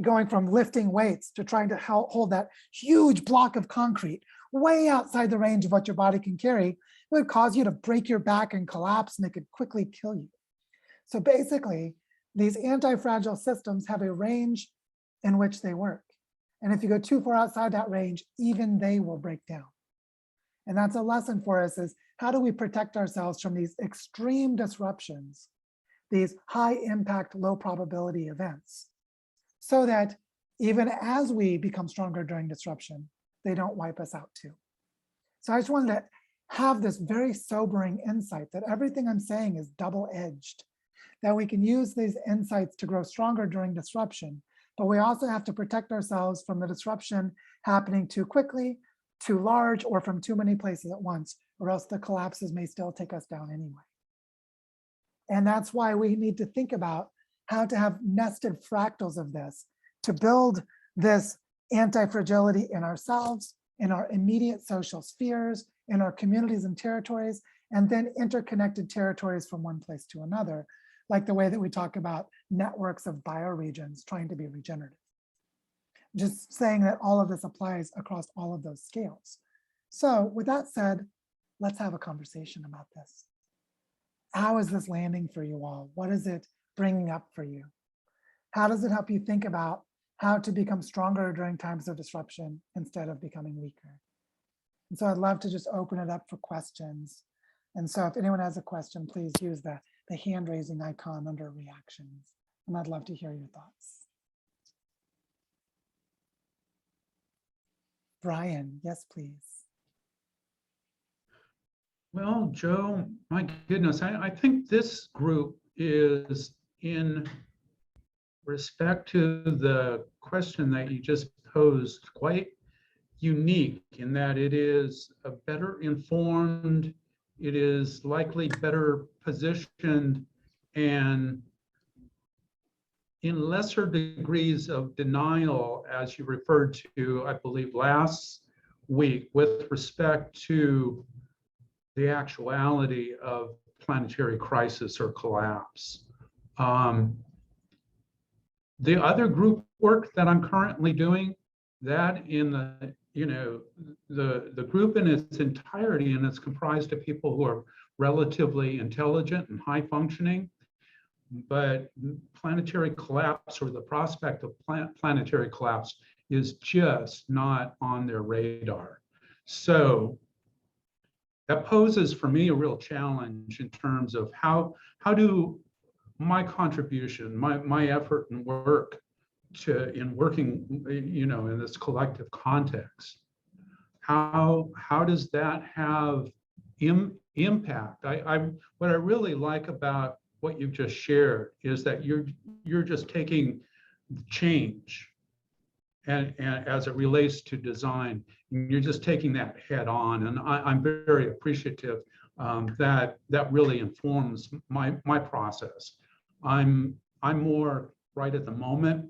going from lifting weights to trying to hold that huge block of concrete way outside the range of what your body can carry, it would cause you to break your back and collapse, and it could quickly kill you. So basically, these anti-fragile systems have a range in which they work. And if you go too far outside that range, even they will break down. And that's a lesson for us, is how do we protect ourselves from these extreme disruptions, these high impact, low probability events, so that even as we become stronger during disruption, they don't wipe us out too. So I just wanted to have this very sobering insight that everything I'm saying is double-edged, that we can use these insights to grow stronger during disruption, but we also have to protect ourselves from the disruption happening too quickly, too large, or from too many places at once, or else the collapses may still take us down anyway. And that's why we need to think about how to have nested fractals of this to build this anti-fragility in ourselves, in our immediate social spheres, in our communities and territories, and then interconnected territories from one place to another, like the way that we talk about networks of bioregions trying to be regenerative. Just saying that all of this applies across all of those scales. So with that said, let's have a conversation about this. How is this landing for you all? What is it bringing up for you? How does it help you think about how to become stronger during times of disruption instead of becoming weaker? And so I'd love to just open it up for questions. And so if anyone has a question, please use the hand raising icon under reactions. And I'd love to hear your thoughts. Brian, yes, please. Well, Joe, my goodness, I think this group is, in respect to the question that you just posed, quite unique in that it is a better informed, it is likely better positioned, and in lesser degrees of denial, as you referred to, I believe, last week, with respect to the actuality of planetary crisis or collapse. The other group work that I'm currently doing, that in the, the group in its entirety, and it's comprised of people who are relatively intelligent and high functioning, but planetary collapse or the prospect of planetary collapse is just not on their radar. So that poses for me a real challenge in terms of how do my contribution, my effort and work in working, in this collective context, how does that have impact? What I really like about what you've just shared is that you're just taking change and as it relates to design, you're just taking that head on, and I'm very appreciative that really informs my process. I'm more right at the moment,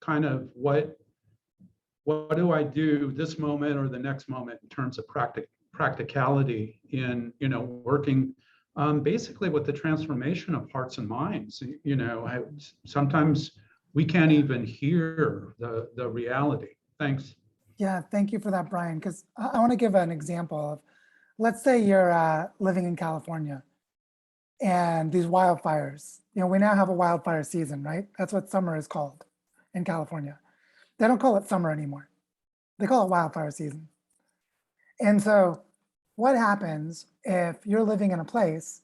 kind of what do I do this moment or the next moment in terms of practicality in, working basically with the transformation of hearts and minds. Sometimes we can't even hear the reality. Thanks. Yeah, thank you for that, Brian, because I want to give an example of, let's say you're living in California and these wildfires, we now have a wildfire season, right? That's what summer is called in California. They don't call it summer anymore. They call it wildfire season. And so what happens if you're living in a place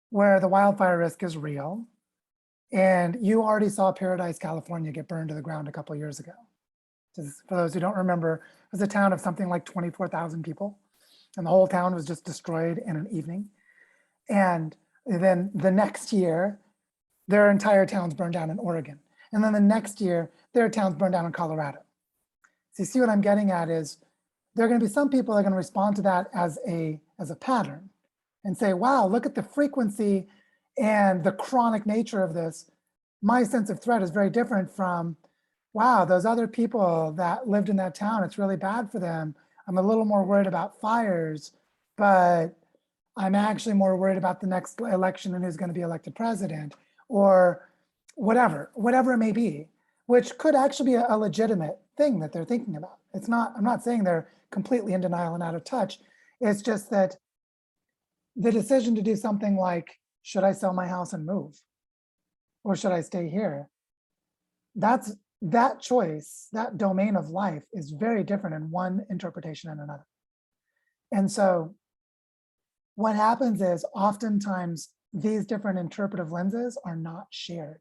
where the wildfire risk is real and you already saw Paradise, California get burned to the ground a couple of years ago? Just for those who don't remember, it was a town of something like 24,000 people, and the whole town was just destroyed in an evening. And then the next year, their entire town's burned down in Oregon. And then the next year, their town's burned down in Colorado. So you see what I'm getting at is there are going to be some people that are going to respond to that as a pattern and say, wow, look at the frequency and the chronic nature of this. My sense of threat is very different from, wow, those other people that lived in that town, it's really bad for them. I'm a little more worried about fires, but I'm actually more worried about the next election and who's going to be elected president, or whatever it may be, which could actually be a legitimate thing that they're thinking about. It's not, I'm not saying they're completely in denial and out of touch. It's just that the decision to do something like, should I sell my house and move? Or should I stay here? That choice, that domain of life is very different in one interpretation and another. And so what happens is oftentimes these different interpretive lenses are not shared.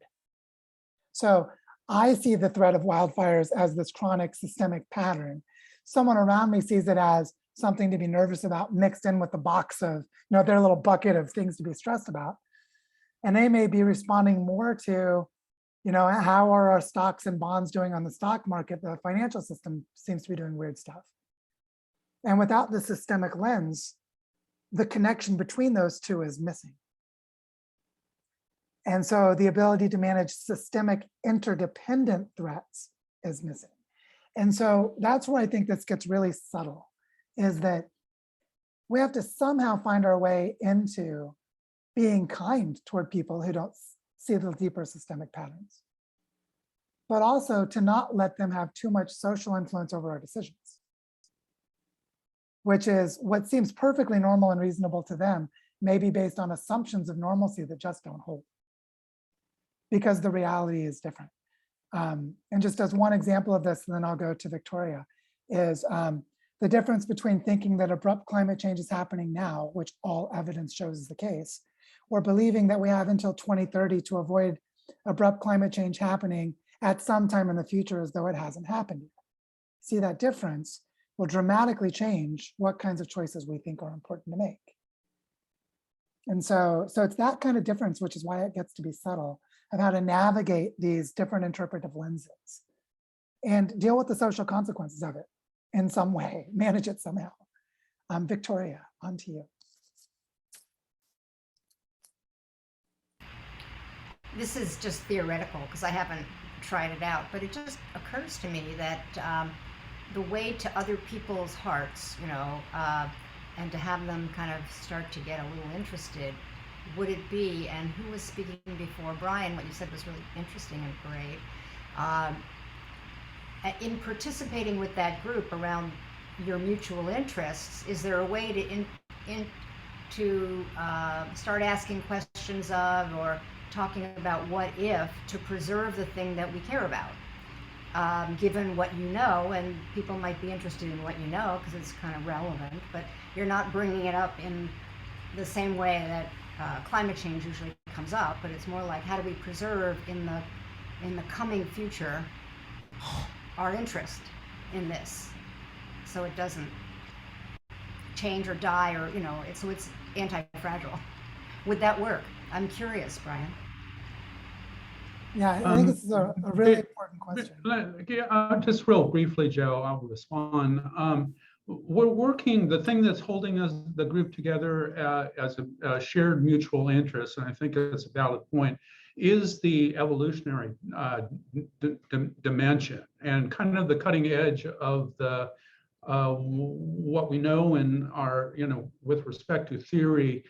So I see the threat of wildfires as this chronic systemic pattern. Someone around me sees it as something to be nervous about mixed in with the box of, their little bucket of things to be stressed about. And they may be responding more to, how are our stocks and bonds doing on the stock market? The financial system seems to be doing weird stuff. And without the systemic lens, the connection between those two is missing. And so the ability to manage systemic interdependent threats is missing. And so that's where I think this gets really subtle, is that we have to somehow find our way into being kind toward people who don't see the deeper systemic patterns, but also to not let them have too much social influence over our decisions, which is what seems perfectly normal and reasonable to them, may be based on assumptions of normalcy that just don't hold, because the reality is different. And just as one example of this, and then I'll go to Victoria, is the difference between thinking that abrupt climate change is happening now, which all evidence shows is the case, or believing that we have until 2030 to avoid abrupt climate change happening at some time in the future as though it hasn't happened yet. See, that difference will dramatically change what kinds of choices we think are important to make. And so it's that kind of difference, which is why it gets to be subtle, of how to navigate these different interpretive lenses and deal with the social consequences of it in some way, manage it somehow. Victoria, on to you. This is just theoretical because I haven't tried it out, but it just occurs to me that the way to other people's hearts, and to have them kind of start to get a little interested, would it be, and who was speaking before Brian, what you said was really interesting and great, in participating with that group around your mutual interests, is there a way to start asking questions of, or talking about what if, to preserve the thing that we care about, given what you know, and people might be interested in what you know because it's kind of relevant, but you're not bringing it up in the same way that climate change usually comes up, but it's more like, how do we preserve in the coming future our interest in this so it doesn't change or die, or so it's anti-fragile. Would that work? I'm curious, Brian. Yeah, I think this is a really important question. Just real briefly, Joe, I'll respond. We're working, the thing that's holding us, the group together as a shared mutual interest, and I think it's a valid point, is the evolutionary dimension and kind of the cutting edge of the what we know in our, with respect to theory,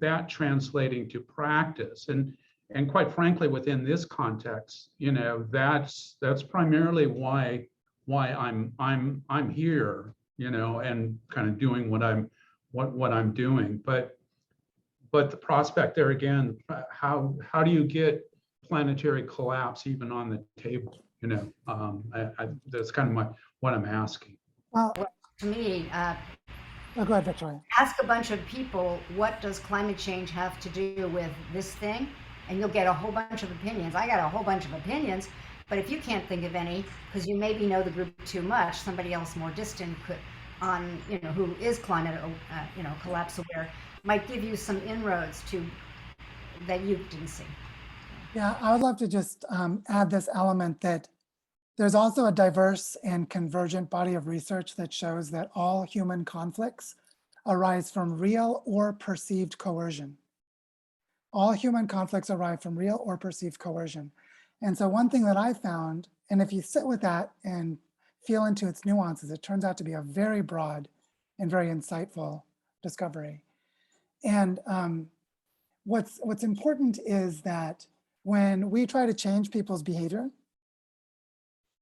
that translating to practice. And quite frankly, within this context, that's primarily why I'm here, and kind of doing what I'm doing. But the prospect there again, how do you get planetary collapse even on the table? That's kind of what I'm asking. Well, To me, oh, go ahead, Victoria. ask a bunch of people, what does climate change have to do with this thing? And you'll get a whole bunch of opinions. I got a whole bunch of opinions, but if you can't think of any, because you maybe know the group too much, somebody else more distant could, who is climate, collapse aware, might give you some inroads that you didn't see. Yeah, I would love to just add this element that there's also a diverse and convergent body of research that shows that all human conflicts arise from real or perceived coercion. All human conflicts arise from real or perceived coercion. And so one thing that I found, and if you sit with that and feel into its nuances, it turns out to be a very broad and very insightful discovery. And what's important is that when we try to change people's behavior,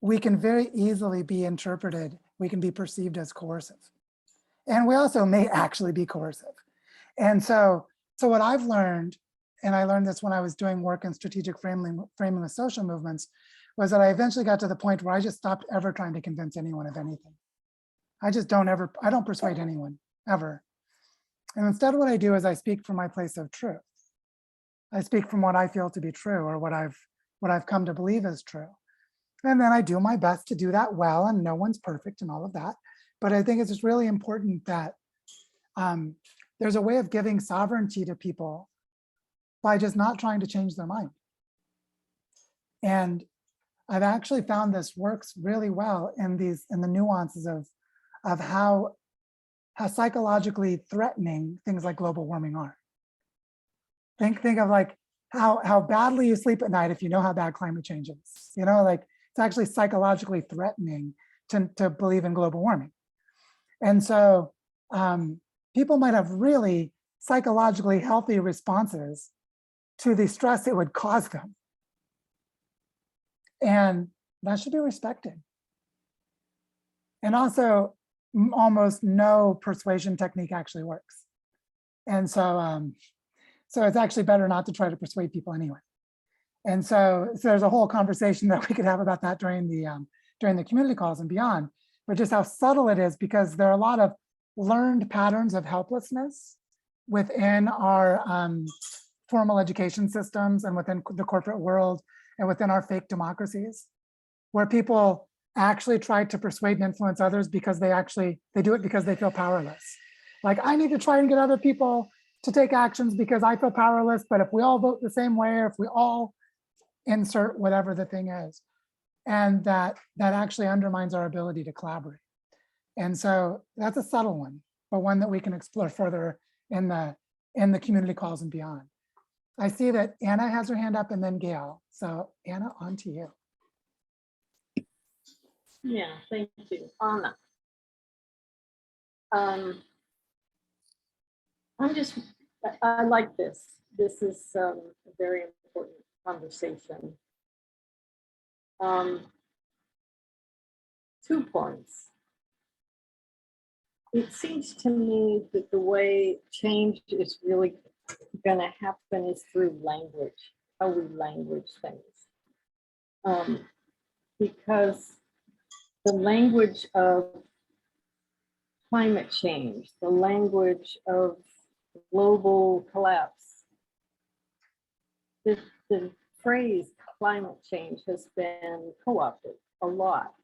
we can very easily be interpreted, we can be perceived as coercive. And we also may actually be coercive. And so what I've learned, and I learned this when I was doing work in strategic framing with social movements, was that I eventually got to the point where I just stopped ever trying to convince anyone of anything. I don't persuade anyone, ever. And instead what I do is I speak from my place of truth. I speak from what I feel to be true, or what I've come to believe is true. And then I do my best to do that well, and no one's perfect and all of that. But I think it's just really important that there's a way of giving sovereignty to people by just not trying to change their mind. And I've actually found this works really well in the nuances of how psychologically threatening things like global warming are. Think of like how badly you sleep at night if you know how bad climate change is. Like it's actually psychologically threatening to believe in global warming. And so people might have really psychologically healthy responses to the stress it would cause them. And that should be respected. And also, almost no persuasion technique actually works. And so, so it's actually better not to try to persuade people anyway. And so there's a whole conversation that we could have about that during the community calls and beyond, but just how subtle it is, because there are a lot of learned patterns of helplessness within our formal education systems and within the corporate world and within our fake democracies, where people actually try to persuade and influence others because they do it because they feel powerless. Like, I need to try and get other people to take actions because I feel powerless, but if we all vote the same way, or if we all insert whatever the thing is, and that actually undermines our ability to collaborate. And so that's a subtle one, but one that we can explore further in the community calls and beyond. I see that Anna has her hand up, and then Gail. So Anna, on to you. Yeah, thank you, Anna. I like this. This is a very important conversation. 2 points. It seems to me that the way change is really going to happen is through language, how we language things. Because the language of climate change, the language of global collapse, the phrase climate change has been co-opted a lot.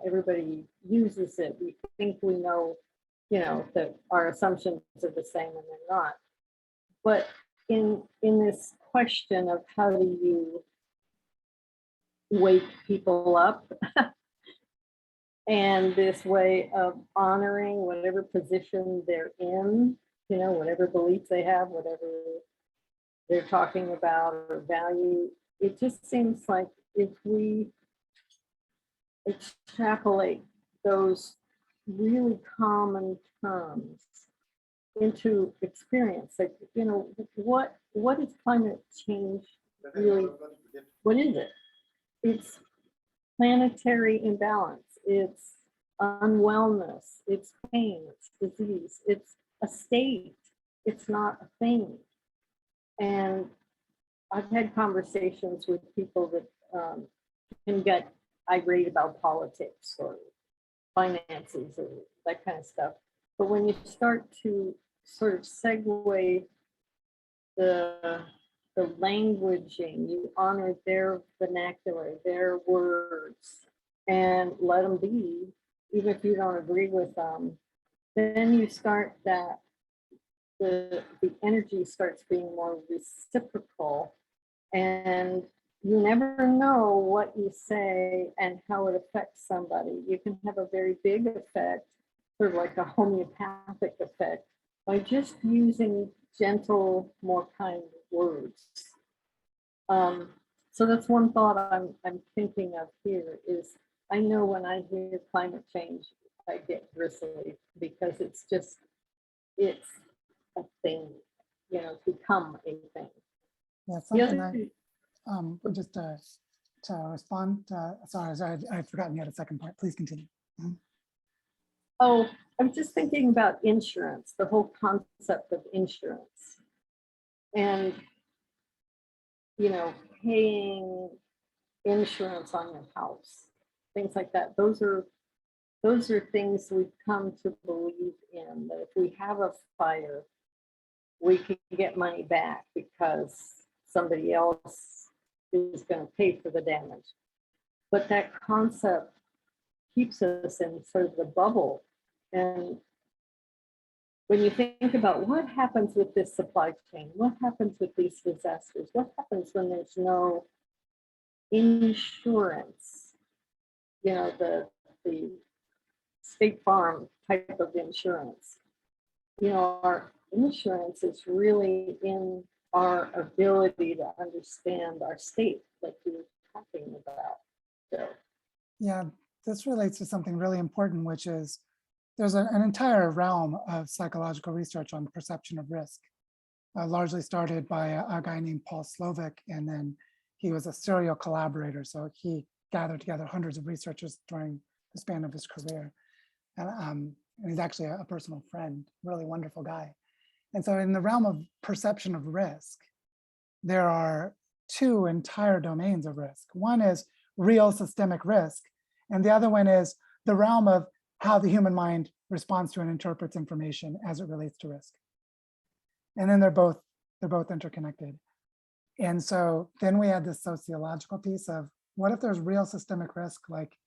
Everybody uses it. We think we know, that our assumptions are the same, and they're not. But in this question of how do you wake people up, and this way of honoring whatever position they're in, whatever beliefs they have, whatever they're talking about or value. It just seems like if we extrapolate those really common terms into experience, like, you know, what is climate change really? What is it? It's planetary imbalance, it's unwellness, it's pain, it's disease, it's a state, it's not a thing. And I've had conversations with people that can get irate about politics or finances or that kind of stuff. But when you start to sort of segue the languaging, you honor their vernacular, their words, and let them be, even if you don't agree with them, then you start that the energy starts being more reciprocal, and you never know what you say and how it affects somebody. You can have a very big effect, sort of like a homeopathic effect, by just using gentle, more kind words. So that's one thought I'm thinking of here is, I know when I hear climate change, I get bristly because it's a thing, you know, become a thing. Yeah, The something other- just to respond, sorry, I'd forgotten you had a second point. Please continue. Oh, I'm just thinking about insurance, the whole concept of insurance. And, you know, paying insurance on your house, things like that. Those are things we've come to believe in, that if we have a fire, we can get money back because somebody else is going to pay for the damage. But that concept keeps us in sort of the bubble. And when you think about what happens with this supply chain, what happens with these disasters, what happens when there's no insurance, you know, the State Farm type of insurance, you know, our insurance is really in our ability to understand our state, like you were talking about. So, Yeah, this relates to something really important, which is there's an entire realm of psychological research on perception of risk, largely started by a guy named Paul Slovic, and then he was a serial collaborator. So he gathered together hundreds of researchers during the span of his career. And he's actually a personal friend, really wonderful guy. And so in the realm of perception of risk, there are two entire domains of risk. One is real systemic risk, and the other one is the realm of how the human mind responds to and interprets information as it relates to risk. And then they're both interconnected. And so then we add this sociological piece of, what if there's real systemic risk, like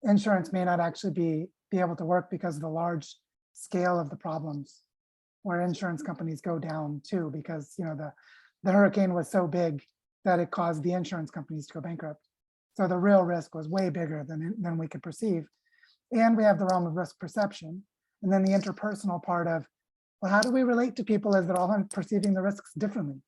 insurance may not actually be able to work because of the large scale of the problems, where insurance companies go down too, because, you know, the hurricane was so big that it caused the insurance companies to go bankrupt. So the real risk was way bigger than we could perceive. And we have the realm of risk perception, and then the interpersonal part of, well, how do we relate to people as they're all perceiving the risks differently?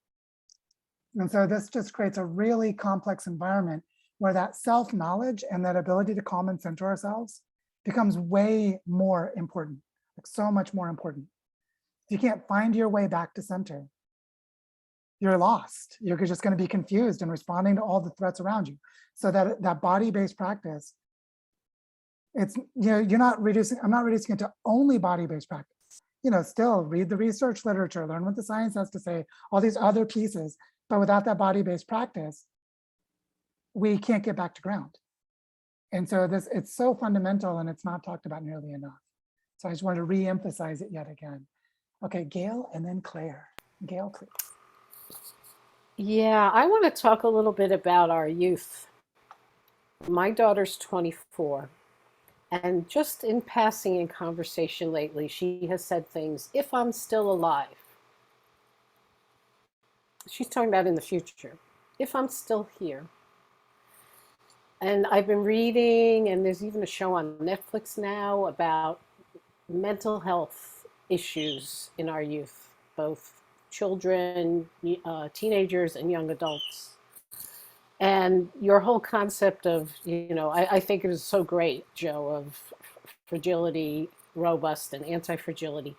And so this just creates a really complex environment where that self-knowledge and that ability to calm and center ourselves becomes way more important, like so much more important. If you can't find your way back to center, you're lost. You're just going to be confused and responding to all the threats around you. So that body-based practice, it's, you know, I'm not reducing it to only body-based practice. You know, still read the research literature, learn what the science has to say, all these other pieces. But without that body-based practice, we can't get back to ground. And so it's so fundamental, and it's not talked about nearly enough. So I just wanted to re-emphasize it yet again. Okay, Gail, and then Claire. Gail, please. Yeah, I want to talk a little bit about our youth. My daughter's 24, and just in passing in conversation lately, she has said things, if I'm still alive. She's talking about in the future, if I'm still here. And I've been reading, and there's even a show on Netflix now about mental health issues in our youth, both children, teenagers, and young adults. And your whole concept of, I think it is so great, Joe, of fragility, robust, and anti-fragility.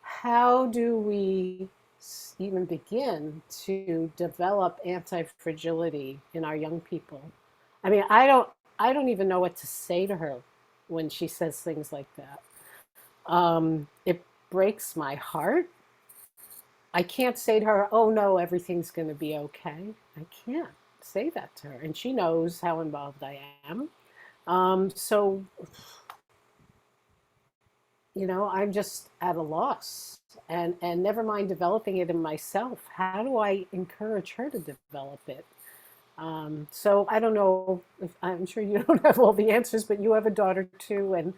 How do we even begin to develop anti-fragility in our young people? I mean, I don't even know what to say to her when she says things like that. It breaks my heart. I can't say to her, "Oh no, everything's going to be okay." I can't say that to her, and she knows how involved I am. So I'm just at a loss, and never mind developing it in myself. How do I encourage her to develop it? So I don't know if I'm sure you don't have all the answers, but you have a daughter too, and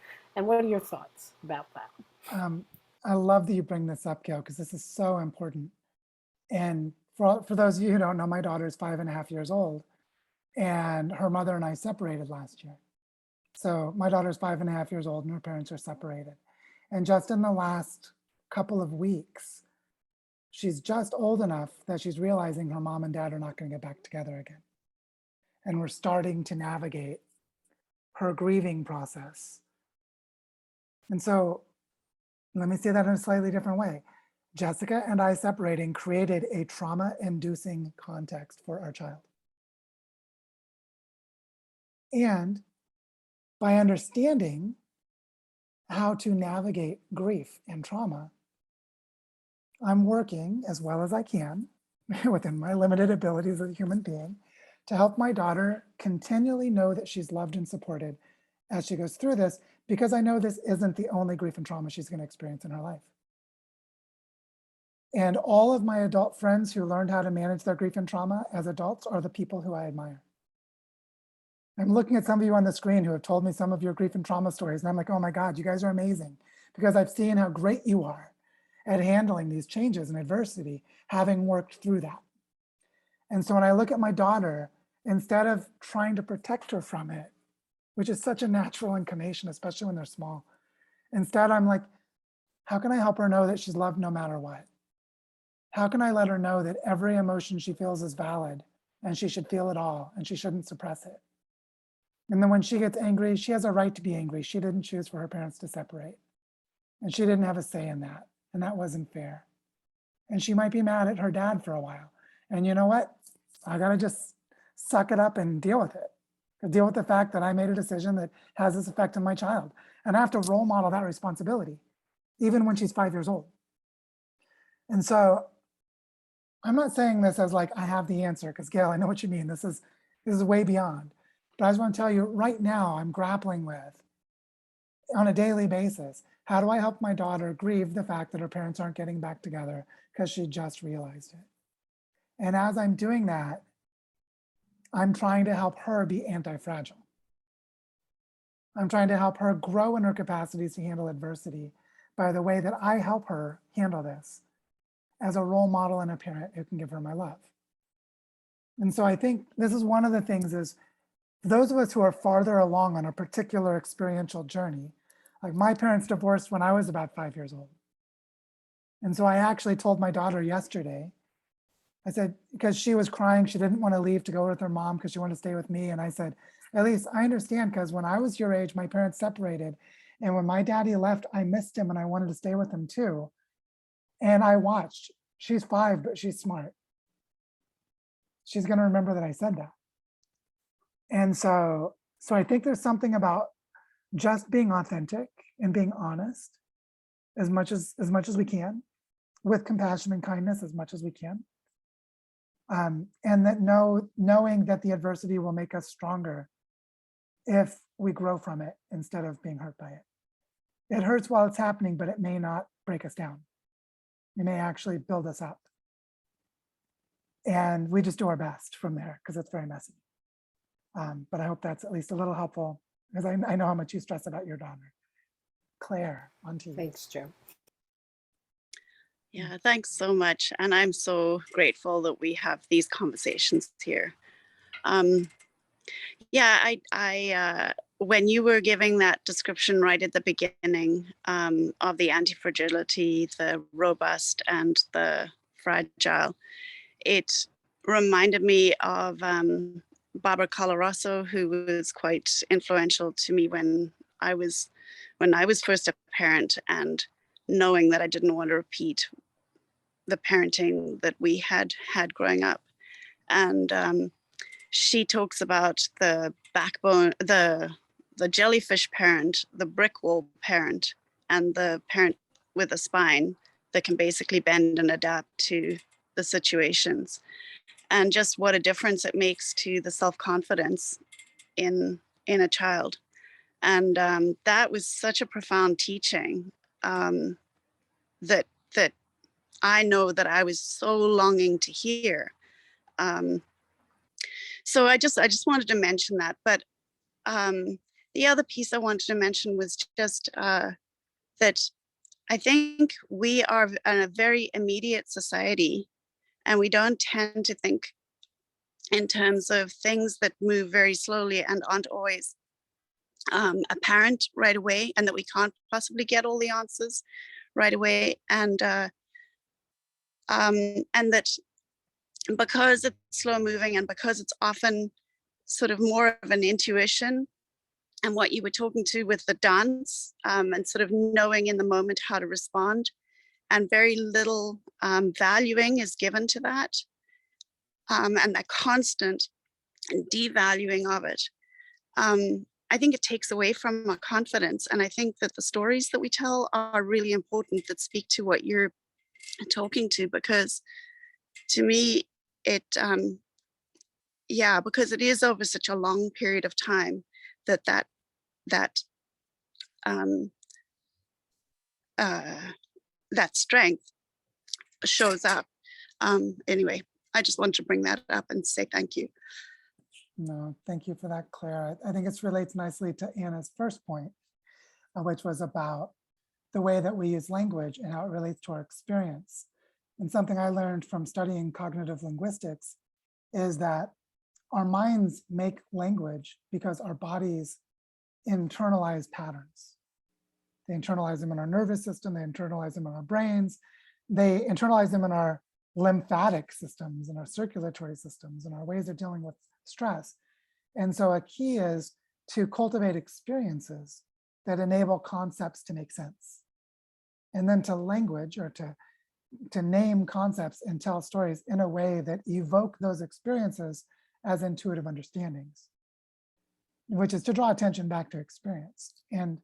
what are your thoughts about that? I love that you bring this up, Gail, because this is so important. And for those of you who don't know, my daughter is 5.5 years old, and her mother and I separated last year. So my daughter's 5.5 years old, and her parents are separated. And just in the last couple of weeks, she's just old enough that she's realizing her mom and dad are not going to get back together again. And we're starting to navigate her grieving process. And so let me say that in a slightly different way. Jessica and I separating created a trauma-inducing context for our child. And by understanding how to navigate grief and trauma, I'm working as well as I can within my limited abilities as a human being to help my daughter continually know that she's loved and supported as she goes through this, because I know this isn't the only grief and trauma she's going to experience in her life. And all of my adult friends who learned how to manage their grief and trauma as adults are the people who I admire. I'm looking at some of you on the screen who have told me some of your grief and trauma stories, and I'm like, oh my God, you guys are amazing, because I've seen how great you are at handling these changes and adversity, having worked through that. And so when I look at my daughter, instead of trying to protect her from it, which is such a natural inclination, especially when they're small, instead I'm like, how can I help her know that she's loved no matter what? How can I let her know that every emotion she feels is valid and she should feel it all and she shouldn't suppress it? And then when she gets angry, she has a right to be angry. She didn't choose for her parents to separate. And she didn't have a say in that. And that wasn't fair. And she might be mad at her dad for a while. And you know what? I got to just suck it up and deal with it. Deal with the fact that I made a decision that has this effect on my child. And I have to role model that responsibility, even when she's 5 years old. And so I'm not saying this as like, I have the answer, because Gail, I know what you mean. This is way beyond. But I just want to tell you right now, I'm grappling with, on a daily basis, how do I help my daughter grieve the fact that her parents aren't getting back together because she just realized it? And as I'm doing that, I'm trying to help her be anti-fragile. I'm trying to help her grow in her capacities to handle adversity by the way that I help her handle this as a role model and a parent who can give her my love. And so I think this is one of the things is, those of us who are farther along on a particular experiential journey, like my parents divorced when I was about 5 years old. And so I actually told my daughter yesterday, I said, because she was crying, she didn't want to leave to go with her mom because she wanted to stay with me. And I said, at least I understand, because when I was your age, my parents separated. And when my daddy left, I missed him and I wanted to stay with him too. And I watched. She's 5, but she's smart. She's going to remember that I said that. And so I think there's something about just being authentic and being honest as much as we can, with compassion and kindness as much as we can. And that knowing that the adversity will make us stronger if we grow from it instead of being hurt by it. It hurts while it's happening, but it may not break us down. It may actually build us up. And we just do our best from there, because it's very messy. But I hope that's at least a little helpful, because I know how much you stress about your daughter. Claire, on to you. Thanks, Joe. Yeah, thanks so much. And I'm so grateful that we have these conversations here. When you were giving that description right at the beginning of the anti-fragility, the robust and the antifragile, it reminded me of Barbara Coloroso, who was quite influential to me when I was first a parent, and knowing that I didn't want to repeat the parenting that we had growing up. And she talks about the backbone, the jellyfish parent, the brick wall parent, and the parent with a spine that can basically bend and adapt to the situations, and just what a difference it makes to the self-confidence in a child. And that was such a profound teaching, that I know that I was so longing to hear. So I just wanted to mention that. But the other piece I wanted to mention was just that I think we are in a very immediate society, and we don't tend to think in terms of things that move very slowly and aren't always apparent right away, and that we can't possibly get all the answers right away. And that because it's slow moving, and because it's often sort of more of an intuition, and what you were talking to with the dance, and sort of knowing in the moment how to respond, and very little valuing is given to that, and that constant devaluing of it. I think it takes away from our confidence. And I think that the stories that we tell are really important, that speak to what you're talking to, because to me, because it is over such a long period of time that strength shows up. Anyway, I just wanted to bring that up and say thank you. No, thank you for that, Claire. I think it relates nicely to Anna's first point, which was about the way that we use language and how it relates to our experience. And something I learned from studying cognitive linguistics is that our minds make language because our bodies internalize patterns. They internalize them in our nervous system, they internalize them in our brains, they internalize them in our lymphatic systems and our circulatory systems and our ways of dealing with stress. And so a key is to cultivate experiences that enable concepts to make sense. And then to language, or to name concepts and tell stories in a way that evoke those experiences as intuitive understandings, which is to draw attention back to experience. And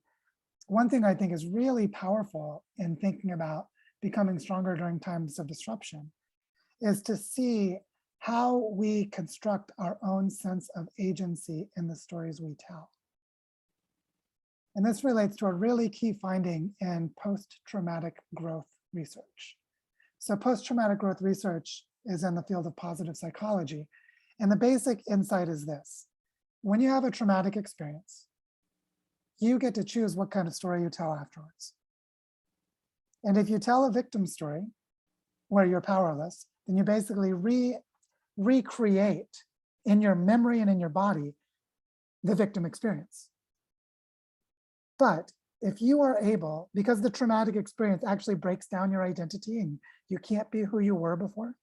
one thing I think is really powerful in thinking about becoming stronger during times of disruption is to see how we construct our own sense of agency in the stories we tell. And this relates to a really key finding in post-traumatic growth research. So post-traumatic growth research is in the field of positive psychology. And the basic insight is this: when you have a traumatic experience, you get to choose what kind of story you tell afterwards. And if you tell a victim story where you're powerless, then you basically recreate in your memory and in your body the victim experience. But if you are able, because the traumatic experience actually breaks down your identity and you can't be who you were before,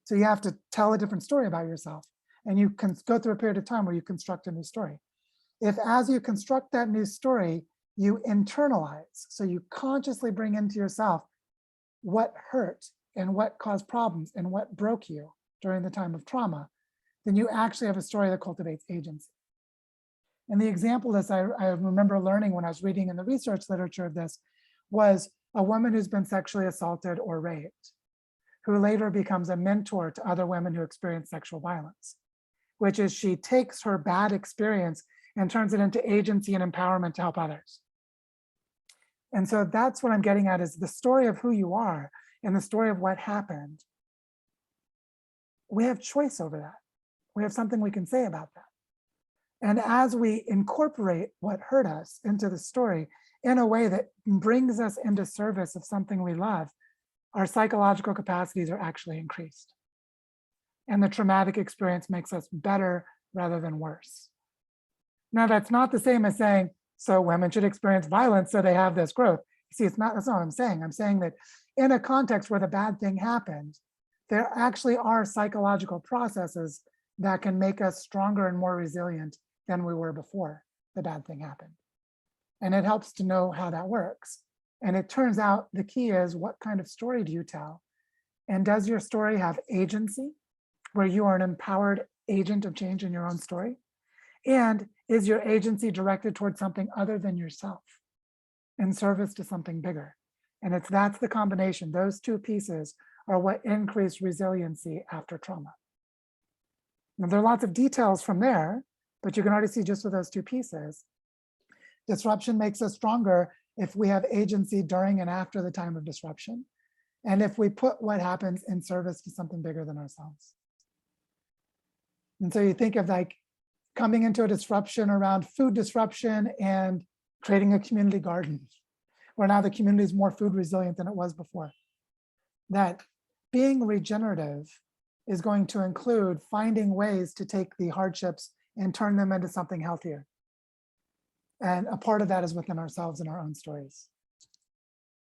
so you have to tell a different story about yourself, and you can go through a period of time where you construct a new story. If as you construct that new story, you internalize, so you consciously bring into yourself what hurt and what caused problems and what broke you during the time of trauma, then you actually have a story that cultivates agency. And the example is, I remember learning when I was reading in the research literature of this, was a woman who's been sexually assaulted or raped, who later becomes a mentor to other women who experience sexual violence, which is she takes her bad experience and turns it into agency and empowerment to help others. And so that's what I'm getting at, is the story of who you are and the story of what happened. We have choice over that. We have something we can say about that. And as we incorporate what hurt us into the story in a way that brings us into service of something we love, our psychological capacities are actually increased. And the traumatic experience makes us better rather than worse. Now, that's not the same as saying, so women should experience violence so they have this growth. See, that's not what I'm saying. I'm saying that in a context where the bad thing happened, there actually are psychological processes that can make us stronger and more resilient than we were before the bad thing happened. And it helps to know how that works. And it turns out the key is, what kind of story do you tell? And does your story have agency, where you are an empowered agent of change in your own story? And is your agency directed towards something other than yourself, in service to something bigger? And that's the combination. Those two pieces are what increase resiliency after trauma. Now, there are lots of details from there, but you can already see just with those two pieces, disruption makes us stronger if we have agency during and after the time of disruption, and if we put what happens in service to something bigger than ourselves. And so you think of like coming into a disruption around food disruption and creating a community garden, where now the community is more food resilient than it was before. That being regenerative is going to include finding ways to take the hardships and turn them into something healthier. And a part of that is within ourselves and our own stories.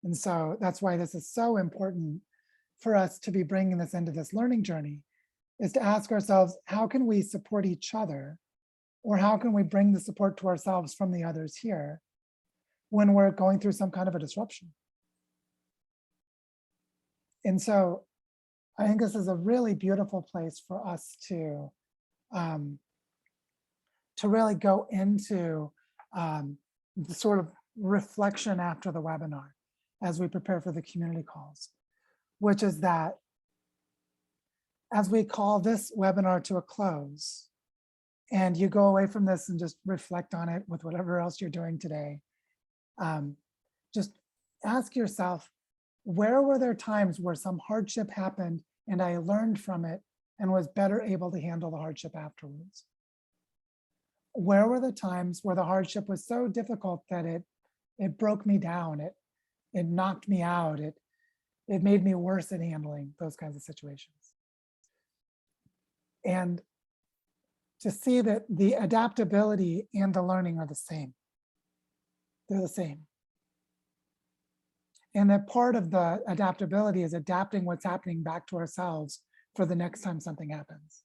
And so that's why this is so important for us to be bringing this into this learning journey, is to ask ourselves, how can we support each other? Or how can we bring the support to ourselves from the others here when we're going through some kind of a disruption? And so I think this is a really beautiful place for us to really go into the sort of reflection after the webinar as we prepare for the community calls, which is that as we call this webinar to a close, and you go away from this and just reflect on it with whatever else you're doing today, just ask yourself, where were there times where some hardship happened and I learned from it and was better able to handle the hardship afterwards? Where were the times where the hardship was so difficult that it broke me down, it knocked me out, it made me worse at handling those kinds of situations? And to see that the adaptability and the learning are the same. They're the same. And that part of the adaptability is adapting what's happening back to ourselves for the next time something happens.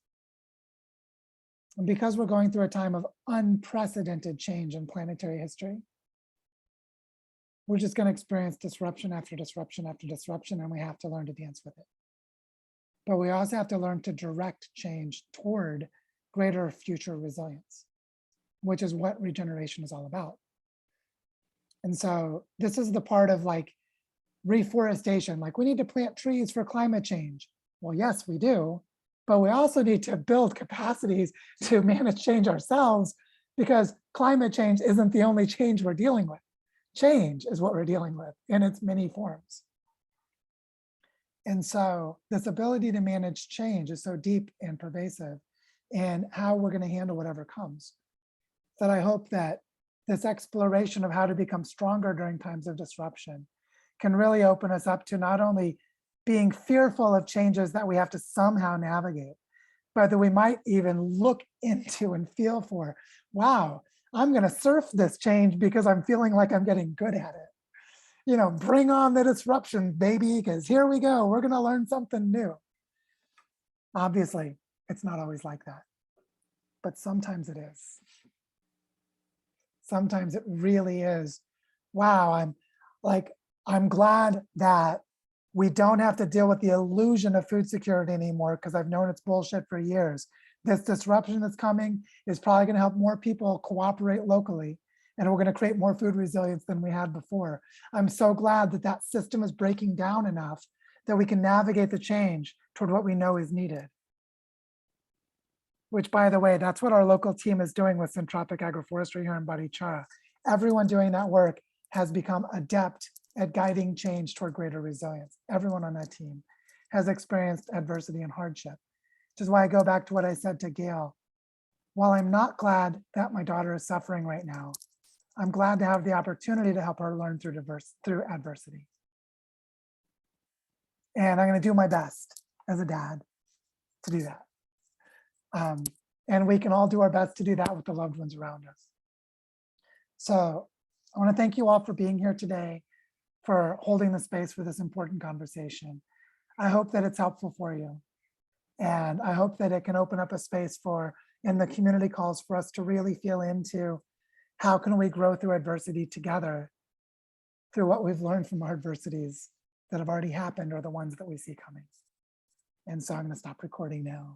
And because we're going through a time of unprecedented change in planetary history, we're just going to experience disruption after disruption after disruption, and we have to learn to dance with it. But we also have to learn to direct change toward greater future resilience, which is what regeneration is all about. And so this is the part of like reforestation, like we need to plant trees for climate change. Well, yes, we do, but we also need to build capacities to manage change ourselves, because climate change isn't the only change we're dealing with. Change is what we're dealing with in its many forms. And so this ability to manage change is so deep and pervasive in how we're going to handle whatever comes, that I hope that this exploration of how to become stronger during times of disruption can really open us up to not only being fearful of changes that we have to somehow navigate, but that we might even look into and feel for, wow, I'm going to surf this change because I'm feeling like I'm getting good at it. You know, bring on the disruption, baby, because here we go. We're going to learn something new. Obviously, it's not always like that, but sometimes it is. Sometimes it really is. Wow, I'm glad that we don't have to deal with the illusion of food security anymore, because I've known it's bullshit for years. This disruption that's coming is probably going to help more people cooperate locally, and we're going to create more food resilience than we had before. I'm so glad that that system is breaking down enough that we can navigate the change toward what we know is needed. Which, by the way, that's what our local team is doing with Syntropic Agroforestry here in Barichara. Everyone doing that work has become adept at guiding change toward greater resilience. Everyone on that team has experienced adversity and hardship, which is why I go back to what I said to Gail. While I'm not glad that my daughter is suffering right now, I'm glad to have the opportunity to help her learn through adversity. And I'm going to do my best as a dad to do that. And we can all do our best to do that with the loved ones around us. So I want to thank you all for being here today. for holding the space for this important conversation. I hope that it's helpful for you. And I hope that it can open up a space for, in the community calls, for us to really feel into how can we grow through adversity together, through what we've learned from our adversities that have already happened or the ones that we see coming. And so I'm going to stop recording now.